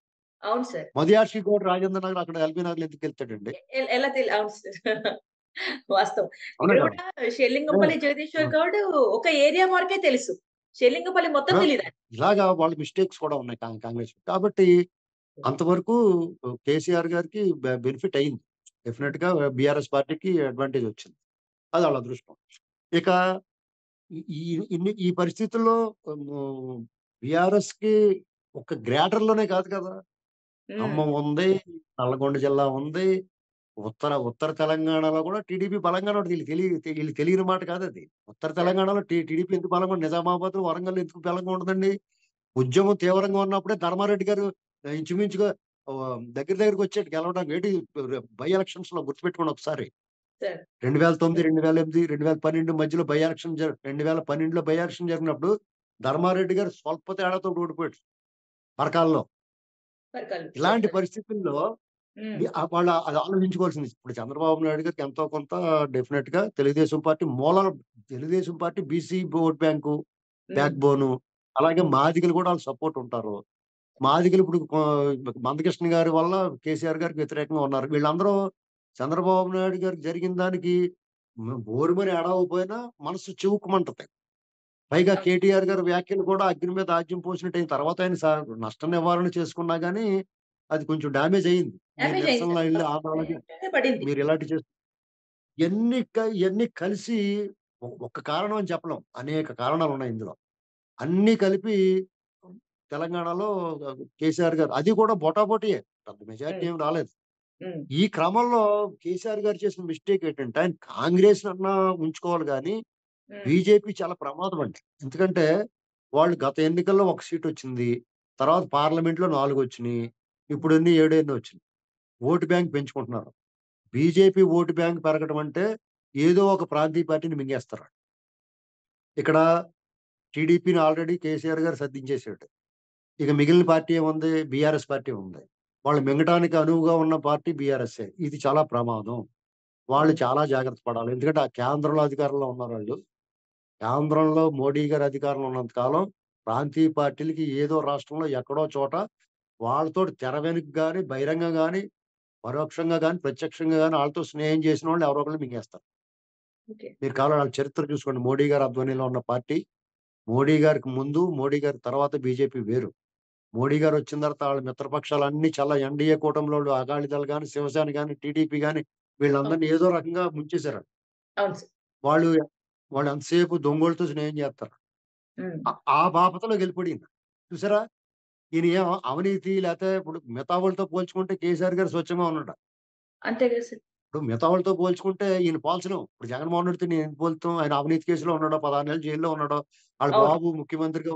అవును సార్. మదియాషి కూడా రాజేంద్ర నగర్ అక్కడ ఎల్బీ నగర్‌లో ఎందుకెళ్తాడండి? ఎలా అవును సార్. వాస్తవం. అవునా ఇక్కడ కాదా? కూడా ఆ! షెల్లింగంపల్లి ఆ! జగదీశ్వర్ గౌడ్ ఒక ఏరియా వరకే తెలుసు. షెల్లింగపల్లి మొత్తం ఆ! తెలీదు. ఇలాగా వాళ్ళ మిస్టేక్స్ కూడా ఉన్నాయి కాంగ్రెస్. కాబట్టి అంతవరకు కేసీఆర్ గారికి బెనిఫిట్ అయింది. హ్మ్. డెఫినిట్‌గా బీఆర్ఎస్ పార్టీకి అడ్వాంటేజ్ వచ్చింది. అది ఆళ్ళ అదృష్టం. ఇక ఈ ఈ ఈ పరిస్థితుల్లో హ్మ్. బీఆర్ఎస్‌కి ఒక గ్రేటర్‌లోనే కాదు కదా! హ్మ్. ఖమ్మం ఉంది, నల్లగొండ జిల్లా ఉంది. ఉత్తర తెలంగాణలో కూడా టీడీపీ బలంగానే ఉంటది. ఈళ్ళకి తెలియని మాట కాదది. ఉత్తర సార్. తెలంగాణలో టీడీపీ ఎందుకు బలంగా నిజామాబాద్, వరంగల్ ఎందుకు బలంగా ఉండదండి? ఉద్యమం తీవ్రంగా ఉన్నప్పుడే ధర్మారెడ్డి గారు ఇంచుమించుగా దగ్గరకొచ్చాడు గెలవడానికి. బై ఎలక్షన్స్‌లో గుర్తుపెట్టుకోండి ఒకసారి. సార్. 2009, 2008, 2012 మధ్యలో బై ఎలక్షన్ 2012లో బై ఎలక్షన్ జరిగినప్పుడు ధర్మారెడ్డి గారు స్వల్ప తేడాతోటి ఓడిపోయాడు పరకాలలో. పరకాలు. సార్. ఇలాంటి పరిస్థితుల్లో హ్మ్. వాళ్ళు అది ఆలోచించుకోవాల్సింది. ఇప్పుడు చంద్రబాబు నాయుడు గారికి ఎంతో కొంత డెఫినిట్‌గా Telugu Desam party BC vote bank, హ్మ్. బ్యాక్ బోను అలాగే మాదిగలు కూడా ఆళ్ళ సపోర్ట్ ఉంటారు. మాదిగలు ఇప్పుడు మందకృష్ణ గారి వల్ల కేసీఆర్ గారికి వ్యతిరేకంగా ఉన్నారు. వీళ్ళందరూ చంద్రబాబు నాయుడు గారికి జరిగిన దానికి బోరుమని ఏడవకపోయినా మనసు చివుక్కుమంటది. పైగా అవును. కేటీఆర్ గారి వ్యాఖ్యలు కూడా అగ్ని మీద ఆజ్యం పోసినట్టయిన తర్వాత ఆయన నష్ట నివారణ చేసుకున్నా గాని, అది కొంచెం డ్యామేజ్ అయింది. మీరు డ్యామేజ్ అయింది నిరసనలో సార్. ఎళ్లి ఆందోళన తప్పనిసరిగానే పడింది. మీరు ఇలాంటివి ఇయన్నీ కలిసి ఒక్క కారణం అని చెప్పలేం. అనేక కారణాలున్నాయి ఇందులో. అన్నీ కలిపి తెలంగాణలో కేసీఆర్ గారు అది కూడా పోటాపోటీయే. పెద్ద మెజారిటీ హ్మ్. ఏమి రాలేదు. హ్మ్. ఈ క్రమంలో కేసీఆర్ గారు చేసిన మిస్టేక్ ఏంటంటే, ఆయన కాంగ్రెస్‌నన్నా ఉంచుకోవాలి గానీ, హ్మ్. బీజేపీ చాలా ప్రమాదం అండి. ఎందుకంటే, వాళ్ళు గత ఎన్నికల్లో ఒక సీటొచ్చింది. తర్వాత పార్లమెంట్‌లో 4 వచ్చినియి. హ్మ్. ఇప్పుడెన్ని 7 వచ్చినియి. ఓటు బ్యాంక్ పెంచుకుంటున్నారు. బీజేపీ ఓటు బ్యాంక్ పెరగడం అంటే, ఏదో ఒక ప్రాంతీయ పార్టీని మింగేస్తారు. ఇక్కడ టీడీపీని ఆల్రెడీ కేసీఆర్ గారు సర్దించేసాడు. ఇక మిగిలిన పార్టీ ఏముంది? బీఆర్ఎస్ పార్టీ ఉంది. వాళ్ళు మింగటానికి అనువుగా ఉన్న పార్టీ బీఆర్ఎస్సే. ఇది చాలా ప్రమాదం. వాళ్ళు హ్మ్. చాలా జాగ్రత్త పడాలి. ఎందుకంటే, ఆ కేంద్రంలో అధికారంలో ఉన్నారాళ్ళు. కేంద్రంలో మోడీ గారు అధికారంలో ఉన్నంత కాలం ప్రాంతీయ పార్టీలకి ఏదో రాష్ట్రంలో ఎక్కడో చోట వాళ్ళతోటి తెర వెనుక గాని, బహిరంగంగా గాని, పరోక్షంగా గాని, ప్రత్యక్షంగా గాని ఆళ్ళతో స్నేహం చేసినోళ్ళని ఎవరో ఒకళ్ళని మింగేస్తారు. ఓకే. మీరు కావాలంటే ఆళ్ళ చరిత్ర చూసుకోండి. మోడీ గారి ఆధ్వర్యంలో ఉన్న పార్టీ, మోడీ గారికి ముందు, మోడీ గారి తర్వాత బీజేపీ వేరు. మోడీ గారొచ్చిన తర్వాత ఆళ్ళ మిత్రపక్షాలన్నీ చాలా ఎన్‌డీఏ కూటమిలోళ్ళు అకాలీదళ్ గాని, శివసేన గాని, టీడీపీ గాని అవును. వీళ్ళందరిని ఏదో రకంగా ముంచేసారు. అవును సార్. వాళ్ళు వాళ్ళు ఎంతసేపు దొంగోళ్ళతో స్నేహం చేస్తారు. హ్మ్. ఆ బాపతలో గెలిపడింది. చూసారా? ఈయన ఏం అవినీతి లేతే ఇప్పుడు మిగతా వాళ్ళతో పోల్చుకుంటే కేసీఆర్ గారు స్వచ్ఛంగా ఉన్నాడు. అంతే కదా సార్. ఇప్పుడు మిగతా వాళ్ళతో పోల్చుకుంటే ఈయన పోల్చలేం. ఇప్పుడు జగన్మోహన్ రెడ్డితో నేను ఎందుకు పోలుస్తాం? ఆయన అవినీతి కేసులో ఉన్నాడో, 16 నెలలు జైల్‌లో ఉన్నాడో, ఆళ్ళ అవును. బాబు ముఖ్యమంత్రిగా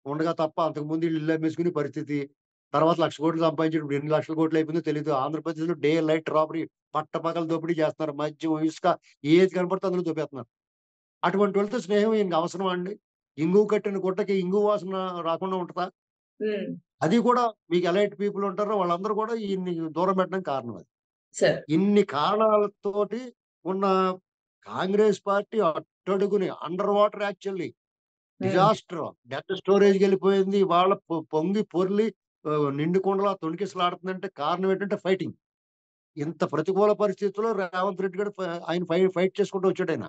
ఉండగా తప్ప అంతకుముందు ఈళ్ళు ఇల్లు అమ్మేసుకునే పరిస్థితి. తర్వాత 1,00,00,000 సంపాదించాడు. ఇప్పుడు ఎన్ని లక్షల కోట్లు అయిపోయిందో తెలీదు. ఆంధ్రప్రదేశ్‌లో డే లైట్ రాబరీ పట్టపగలు దోపిడీ చేస్తున్నారు. మద్యం, ఇసుక ఏది కనపడితే అందులో దోపేస్తున్నారు. అటువంటోళ్ళతో స్నేహం ఈయనకి అవసరమా అండి? ఇంగువ కట్టిన గుట్టకి ఇంగువ వాసన రాకుండా ఉంటదా? హ్మ్. అది కూడా మీకు ఎలైట్ పీపుల్ ఉంటారో వాళ్ళందరూ కూడా ఈయన్ని దూరం పెట్టడానికి కారణం అది. సార్. ఇన్ని కారణాలతోటి ఉన్న కాంగ్రెస్ పార్టీ అట్టడుగుని under water actually hmm. Disaster. Dead స్టోరేజ్‌కెళ్ళిపోయింది. ఇవాళ పొంగి పొర్లి నిండు కుండలా తొణికిసలాడుతుందంటే కారణం ఏంటంటే ఫైటింగ్. ఇంత ప్రతికూల పరిస్థితుల్లో రేవంత్ రెడ్డి గారు ఆయన ఫైట్ చేసుకుంటూ వచ్చాడాయన.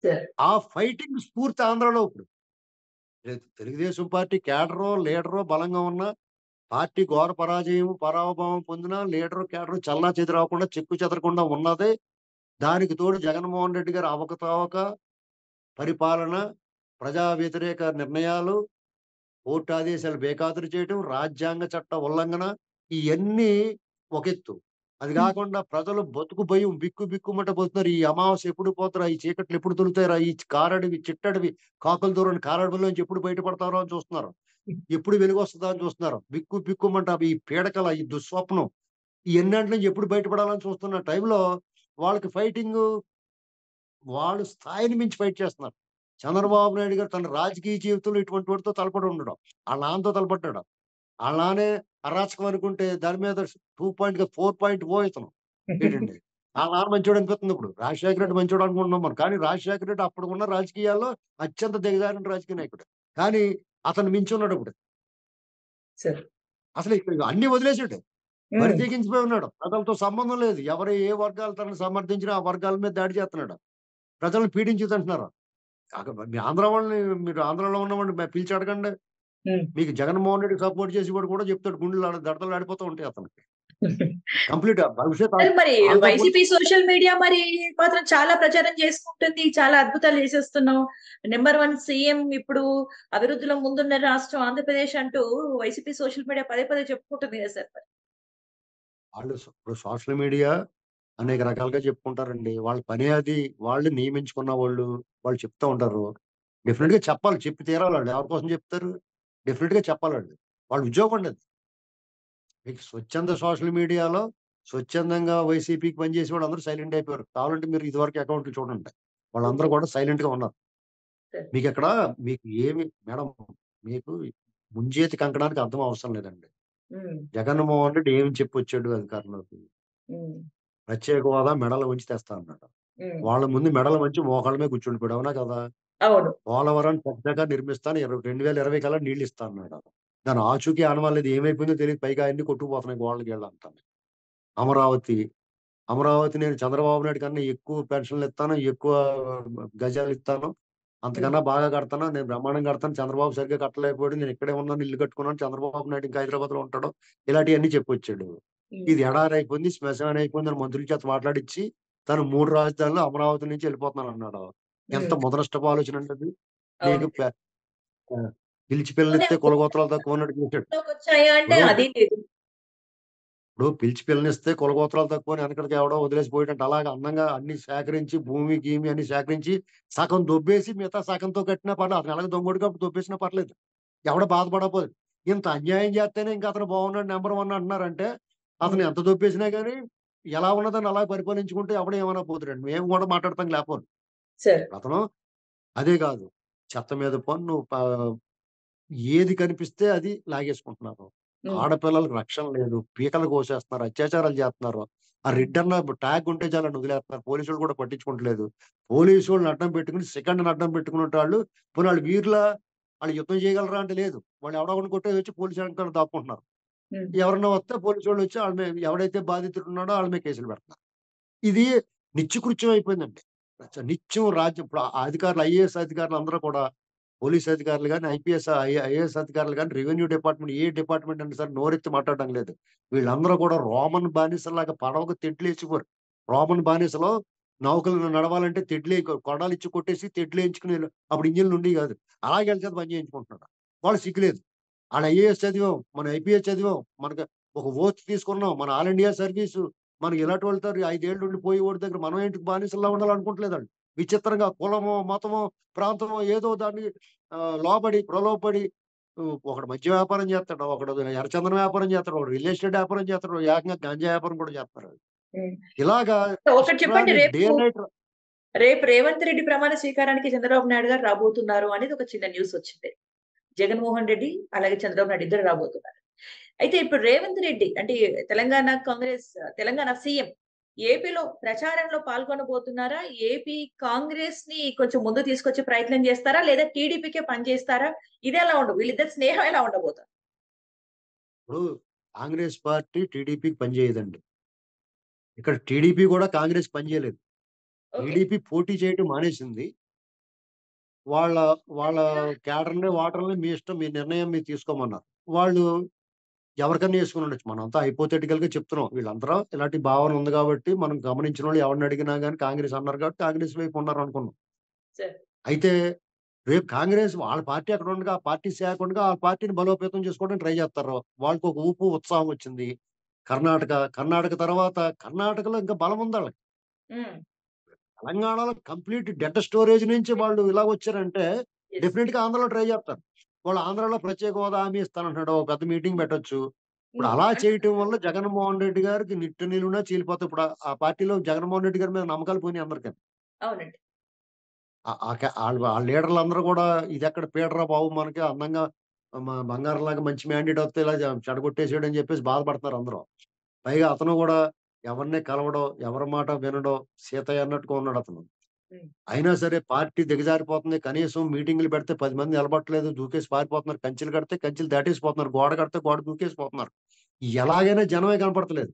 సార్. ఆ ఫైటింగ్ స్ఫూర్తి ఆంధ్రాలో ఇప్పుడు. తెలుగుదేశం పార్టీ కేడరో, లీడరో బలంగా ఉన్నా పార్టీ ఘోర పరాభవం పొందిన లీడరు, కేడరు చెల్లాచెదరవ్వకుండా, చెక్కు చెదరకుండా ఉన్నదే. దానికి తోడు జగన్మోహన్ రెడ్డి గారి అవకతవక పరిపాలన, ప్రజా వ్యతిరేక నిర్ణయాలు, కోర్టు ఆదేశాలు బేఖాతరు చేయటం, రాజ్యాంగ చట్ట ఉల్లంఘన ఇయన్నీ ఒకెత్తు. అది హ్మ్. గాకుండా ప్రజలు బతుకు భయం బిక్కు బిక్కుమంట పోతున్నారు. ఈ అమావాస్య ఎప్పుడు పోతారా? ఈ చీకట్లు ఎప్పుడు తొలుగుతాయిరా? ఈ కారడవి, చిట్టడవి, కాకులు దూరని కారడవిలోంచి ఎప్పుడు బయటపడతారో అని చూస్తున్నారు. ఎప్పుడు వెలుగొస్తదా అని చూస్తున్నారు. బిక్కు బిక్కుమంట ఈ పీడకల, ఈ దుస్వప్నం ఇయన్నింటి నుంచి ఎప్పుడు బయటపడాలని చూస్తున్న టైంలో వాళ్ళకి ఫైటింగు వాళ్ళు స్థాయిని మించి ఫైట్ చేస్తున్నారు. చంద్రబాబు నాయుడు గారు తన రాజకీయ జీవితంలో ఇటువంటి వాడితో తలపడి ఉండడం. ఆళ్ళ నాన్నతో తలపడ్డాడు. ఆళ్ళ నాన్నే అరాచకం అనుకుంటే దాని మీద 4.0 ఇతను. ఏటండి? ఆళ్ళ నాన్న మంచోడు అనిపిస్తుంది ఇప్పుడు. రాజశేఖర రెడ్డి మంచోడు అనుకుంటున్నాం మనం. కానీ రాజశేఖర రెడ్డి అప్పుడున్న రాజకీయాల్లో అత్యంత దిగజారిన రాజకీయ నాయకుడు. కానీ అతన్ని మించి ఉన్నాడు ఇప్పుడు. సరే. అసలు ఇక్కడ అన్నీ వదిలేసాడు. బరి హ్మ్. తెగించిపోయి ఉన్నాడు. ప్రజలతో సంబంధం లేదు. ఎవరు ఏ వర్గాలు తనను సమర్థించినా ఆ వర్గాల మీద దాడి చేస్తున్నాడు. ప్రజల్ని పీడించి తింటున్నారు. మీ ఆంధ్ర వాళ్ళని మీరు ఆంధ్రాలో ఉన్నవాడిని పిలిచి అడగండి. హ్మ్. మీకు జగన్మోహన్ రెడ్డికి సపోర్ట్ చేసేవాడు కూడా చెప్తాడు. గుండెలు దడదలాడిపోతూ ఉంటాయి అతనికి. కంప్లీట్ భవిష్యత్ కానీ మరి ఆళ్ళతో వైసీపీ సోషల్ మీడియా మరి మాత్రం చాలా ప్రచారం చేసుకుంటుంది. చాలా అద్భుతాలు చేసేస్తున్నాం. నంబర్ 1 సీఎం ఇప్పుడు అభివృద్ధిలో ముందున్న రాష్ట్రం ఆంధ్రప్రదేశ్ అంటూ వైసీపీ సోషల్ మీడియా పదే పదే చెప్పుకుంటుంది కదా సార్ మరి. వాళ్ళు ఇప్పుడు సోషల్ మీడియా అనేక రకాలుగా చెప్పుకుంటారండి. వాళ్ళ పనే అది. వాళ్ళు నియమించుకున్న వాళ్ళు, వాళ్ళు చెప్తా ఉంటారు. డెఫినిట్‌గా చెప్పాలి. చెప్పి తీరాలాళ్ళు. ఎవరి కోసం చెప్తారు? డెఫినిట్‌గా చెప్పాలండి. వాళ్ళ ఉద్యోగం అండి అది. మీకు స్వచ్ఛంద సోషల్ మీడియాలో స్వచ్ఛందంగా వైసీపీకి పనిచేసేవాళ్ళు అందరూ సైలెంట్ అయిపోయారు. కావాలంటే మీరు ఇదివరకు అకౌంట్‌లు చూడండి. వాళ్ళందరూ ఓకే. కూడా సైలెంట్‌గా ఉన్నారు. సరే. మీకక్కడ మీకు ఏమి మేడం మీకు ముంజేతి కంకణానికి అర్థం అవసరం లేదండి. హ్మ్. జగన్మోహన్ రెడ్డి ఏమి చెప్పొచ్చాడు అధికారంలోకి? హ్మ్. ప్రత్యేక హోదా మెడలు వంచి తెస్తా అన్నాడు. హ్మ్. వాళ్ళ ముందు మెడలు వంచి మోకాళ్ళ మీద కూర్చుండిపోయాడు. అవునా కదా? అవును. పోలవరం చకచకా నిర్మిస్తాను 2020 కల్లా నీళ్లిస్తా అన్నాడు. దాని ఆచూకీ ఆనవాలేదు ఏమైపోయిందో తెలీదు. పైగా అయన్నీ కొట్టుకుపోతున్నాయి గోడలకి గీళ్ళంతాను. అమరావతి, అమరావతి నేను చంద్రబాబు నాయుడు కన్నా ఎక్కువ పెన్షన్‌లిత్తాను, ఎక్కువ గజాలిత్తాను. హ్మ్. అంతకన్నా బాగా కడతాను. నేను బ్రహ్మాండంగా కడతాను. చంద్రబాబు సరిగ్గా కట్టలేకపోయాడు. నేను ఇక్కడే ఉన్నాను. ఇల్లు కట్టుకున్నాను. చంద్రబాబు నాయుడు ఇంకా హైదరాబాద్‌లో ఉంటాడు. ఇలాంటియన్నీ చెప్పొచ్చాడు. హ్మ్. ఇది ఎడారి అయిపోయింది, శ్మశానం అయిపోయిందని మంత్రుల చేత మాట్లాడిచ్చి, తను 3 రాజధానులు అమరావతి నుంచి ఎళ్ళిపోతున్నానన్నాడు. ఎంత హ్మ్. ముదనష్టపు ఆలోచనండి అది. నీకు అవును. పిలిచి పోనీ పిల్లనిస్తే కులగోత్రాలు తక్కువన్నట్టు చేసాడు. వచ్చాయా అంటే ఇప్పుడు అది లేదు. ఇప్పుడు పిలిచి పిల్లనిస్తే కులగోత్రాలు తక్కువని వెనకడికి ఎవడో వదిలేసి పోయేటంటే అలాగా అందంగా అన్ని సేకరించి భూమి, గీమి అన్ని సేకరించి సగం దొబ్బేసి మిగతా సగంతో కట్టినా పర్లేదు. అతను ఎలాగో దొంగోడు కాబట్టి దొబ్బేసినా పర్లేదు. ఎవడు బాధపడకపోదు. ఇంత అన్యాయం చేత్తేనే ఇంక అతను బాగున్నాడు నంబర్ 1 అంటున్నారంటే, అతను హ్మ్. ఎంత దొబ్బేసినా గాని ఎలా ఉన్నదాన్ని అలా పరిపాలించుకుంటే ఎవడు ఏమన్నా పోతుడండి. మేము కూడా మాట్లాడతాం లేపోను. సరే. అతను అదే కాదు. చెత్త మీద పన్ను ఏది కనిపిస్తే అది లాగేసుకుంటున్నారు. హ్మ్. ఆడపిల్లలకి రక్షణ లేదు. పీకలు కోసేస్తున్నారు. అత్యాచారాలు చేస్తున్నారు. ఆ హ్మ్. రెడ్ అన్న ట్యాగ్ ఉంటే చాలని వదిలేస్తున్నారు. పోలీసులు కూడా పట్టించుకుంటలేదు. పోలీసోళ్ళని అడ్డం పెట్టుకొని, సెకండ్‌ని అడ్డం పెట్టుకునేటాళ్ళు పోనీ ఆళ్ళు వీరులా? ఆళ్ళు యుద్ధం చేయగలరా అంటే లేదు. వాళ్ళు ఎవడో ఒకడిని కొట్టేసొచ్చి పోలీసు వెనకాల దాక్కుంటున్నారు. హ్మ్. ఎవరన్నా వస్తే పోలీసోళ్ళొచ్చి ఆళ్ళ మీద ఎవడైతే బాధితుడున్నాడో ఆళ్ళ మీద కేసులు పెడుతున్నారు. ఇది నిత్యకృత్యం అయిపోయిందండి. నిత్యం రాజ్యం ఇప్పుడు ఆ అధికారులు ఐఏఎస్ అధికారులందరూ కూడా పోలీస్ అధికారులు గాని, ఐఏఎస్ అధికారులు గాని, రెవెన్యూ డిపార్ట్‌మెంట్ ఏ డిపార్ట్‌మెంట్ అయినా సరే నోరెత్తి మాట్లాడడం లేదు. వీళ్ళందరూ కూడా రోమన్ బానిసల్లాగా పడవకు తెడ్లేసిపోరు. రోమన్ బానిసలో నౌకలు నడవాలంటే కొడాలిచ్చి కొట్టేసి తెడ్లేయించుకుని అప్పుడు ఇంజిన్‌లు ఉండేయి కాదు. అలాగే ఈళ్ళ చేత పని చేయించుకుంటున్నాడు. వాళ్ళకి సిగ్గు లేదు. ఆడ ఐఏఎస్ చదివాం, మనం ఐపీఎస్ చదివాం, మనకు ఒక ఓత్ తీసుకున్నాం, మన ఆల్ ఇండియా సర్వీసు, మనకి ఇలాంటి వాళ్ళతో 5 ఏళ్ళు ఉండి పోయేవాడి దగ్గర మనం ఏంటి బానిసల్లా ఉండాలనుకుంటలేదండి. విచిత్రంగా కులమో, మతమో, ప్రాంతమో ఏదో దాన్ని లోబడి, ప్రలోభపడి ఒకడు మద్య వ్యాపారం చేస్తాడు. ఒకడు ఎర్రచందనం వ్యాపారం చేస్తాడు. ఒకడు రియల్ ఎస్టేట్ వ్యాపారం చేస్తాడు. ఏకంగా గాంజా వ్యాపారం కూడా చేస్తున్నారు. హ్మ్. ఇలాగా ఒకటి చెప్పండి ఇష్టాన్ని డే నైట్ రేపు రేవంత్ రెడ్డి ప్రమాణ స్వీకారానికి చంద్రబాబు నాయుడు గారు రాబోతున్నారు అనేది ఒక చిన్న న్యూస్ వచ్చింది. జగన్మోహన్ రెడ్డి అలాగే చంద్రబాబు నాయుడు ఇద్దరు రాబోతున్నారు. అయితే ఇప్పుడు రేవంత్ రెడ్డి అంటే తెలంగాణ కాంగ్రెస్ తెలంగాణ సీఎం ఏపీలో ప్రచారంలో పాల్గొనబోతున్నారా? ఏపీ కాంగ్రెస్‌ని కొంచెం ముందుకు తీసుకొచ్చే ప్రయత్నం చేస్తారా? లేదా టీడీపీకే పనిచేస్తారా? ఇదెలా వీళ్ళిద్దరి స్నేహం ఎలా ఉండబోతుంది? ఇప్పుడు కాంగ్రెస్ పార్టీ టీడీపీకి పనిచేయదండి. ఇక్కడ టీడీపీ కూడా కాంగ్రెస్‌కి పనిచేయలేదు. ఓకే. టీడీపీ పోటీ చేయటం మానేసింది. వాళ్ళ వాళ్ళ క్యాడర్‌ని, ఓటర్‌ని మీ ఇష్టం, మీ నిర్ణయం మీరు తీసుకోమన్నారు. వాళ్ళు ఎవరికన్నా యేసుకొనుండొచ్చు. మనంతా హైపోథెటికల్‌గా చెప్తున్నాం. వీళ్ళందరూ ఇలాంటి భావన ఉంది కాబట్టి, మనం గమనించినోళ్ళు ఎవరిని అడిగినా గాని కాంగ్రెస్ అన్నారు కాబట్టి, కాంగ్రెస్ వైపు ఉన్నారనుకున్నాం. సరే. అయితే రేపు కాంగ్రెస్ వాళ్ళ పార్టీ అక్కడ ఉండగా, ఆ పార్టీ శాఖ ఉండగా, ఆ పార్టీని బలోపేతం చేసుకోవడానికి ట్రై చేస్తారు. వాళ్ళకొక ఊపు, ఉత్సాహం వచ్చింది. కర్ణాటక తర్వాత కర్ణాటకలో ఇంకా బలం ఉంది ఆళ్ళకి. హ్మ్. తెలంగాణలో కంప్లీట్ డెడ్ స్టోరేజ్ నుంచి వాళ్ళు ఇలాగొచ్చారంటే యెస్. డెఫినిట్‌గా ఆంధ్రాలో ట్రై చేస్తారు. వాళ్ళు ఆంధ్రాలో ప్రత్యేక హోదా హామీ ఇస్తానంటున్నాడు. ఓ పెద్ద మీటింగ్ పెట్టొచ్చు. ఇప్పుడు అలా అంటే చేయటం వల్ల జగన్మోహన్ రెడ్డి గారికి నిట్ట నిలువునా చీలిపోతాయి. ఇప్పుడు ఆ పార్టీలో జగన్మోహన్ రెడ్డి గారి మీద నమ్మకాలు పోయినాయి అందరికిని. అవునండి. ఆళ్ళ లీడర్లందరూ గూడా ఇదెక్కడ పీడరా బాబు మనకి అందంగా బంగారంలాగా మంచి మ్యాండేట్ వస్తే ఇలా చెడగొట్టేసాడని చెప్పేసి బాధపడుతున్నారు అందరూ. పైగా అతను గూడా ఎవరిని కలవడం, ఎవరి మాట వినడం, సీతయ్య అన్నట్టుగా ఉన్నాడతను. హ్మ్. అయినా సరే పార్టీ దిగజారిపోతుంది. కనీసం మీటింగులు పెడితే 10 మంది నిలబడట్లేదు. దూకేసి పారిపోతున్నారు. కంచెలు కడితే కంచెలు దాటేసిపోతున్నారు. గోడ కడితే గోడ దూకేసిపోతున్నారు. ఎలాగైనా జనమే కనపడతలేదు.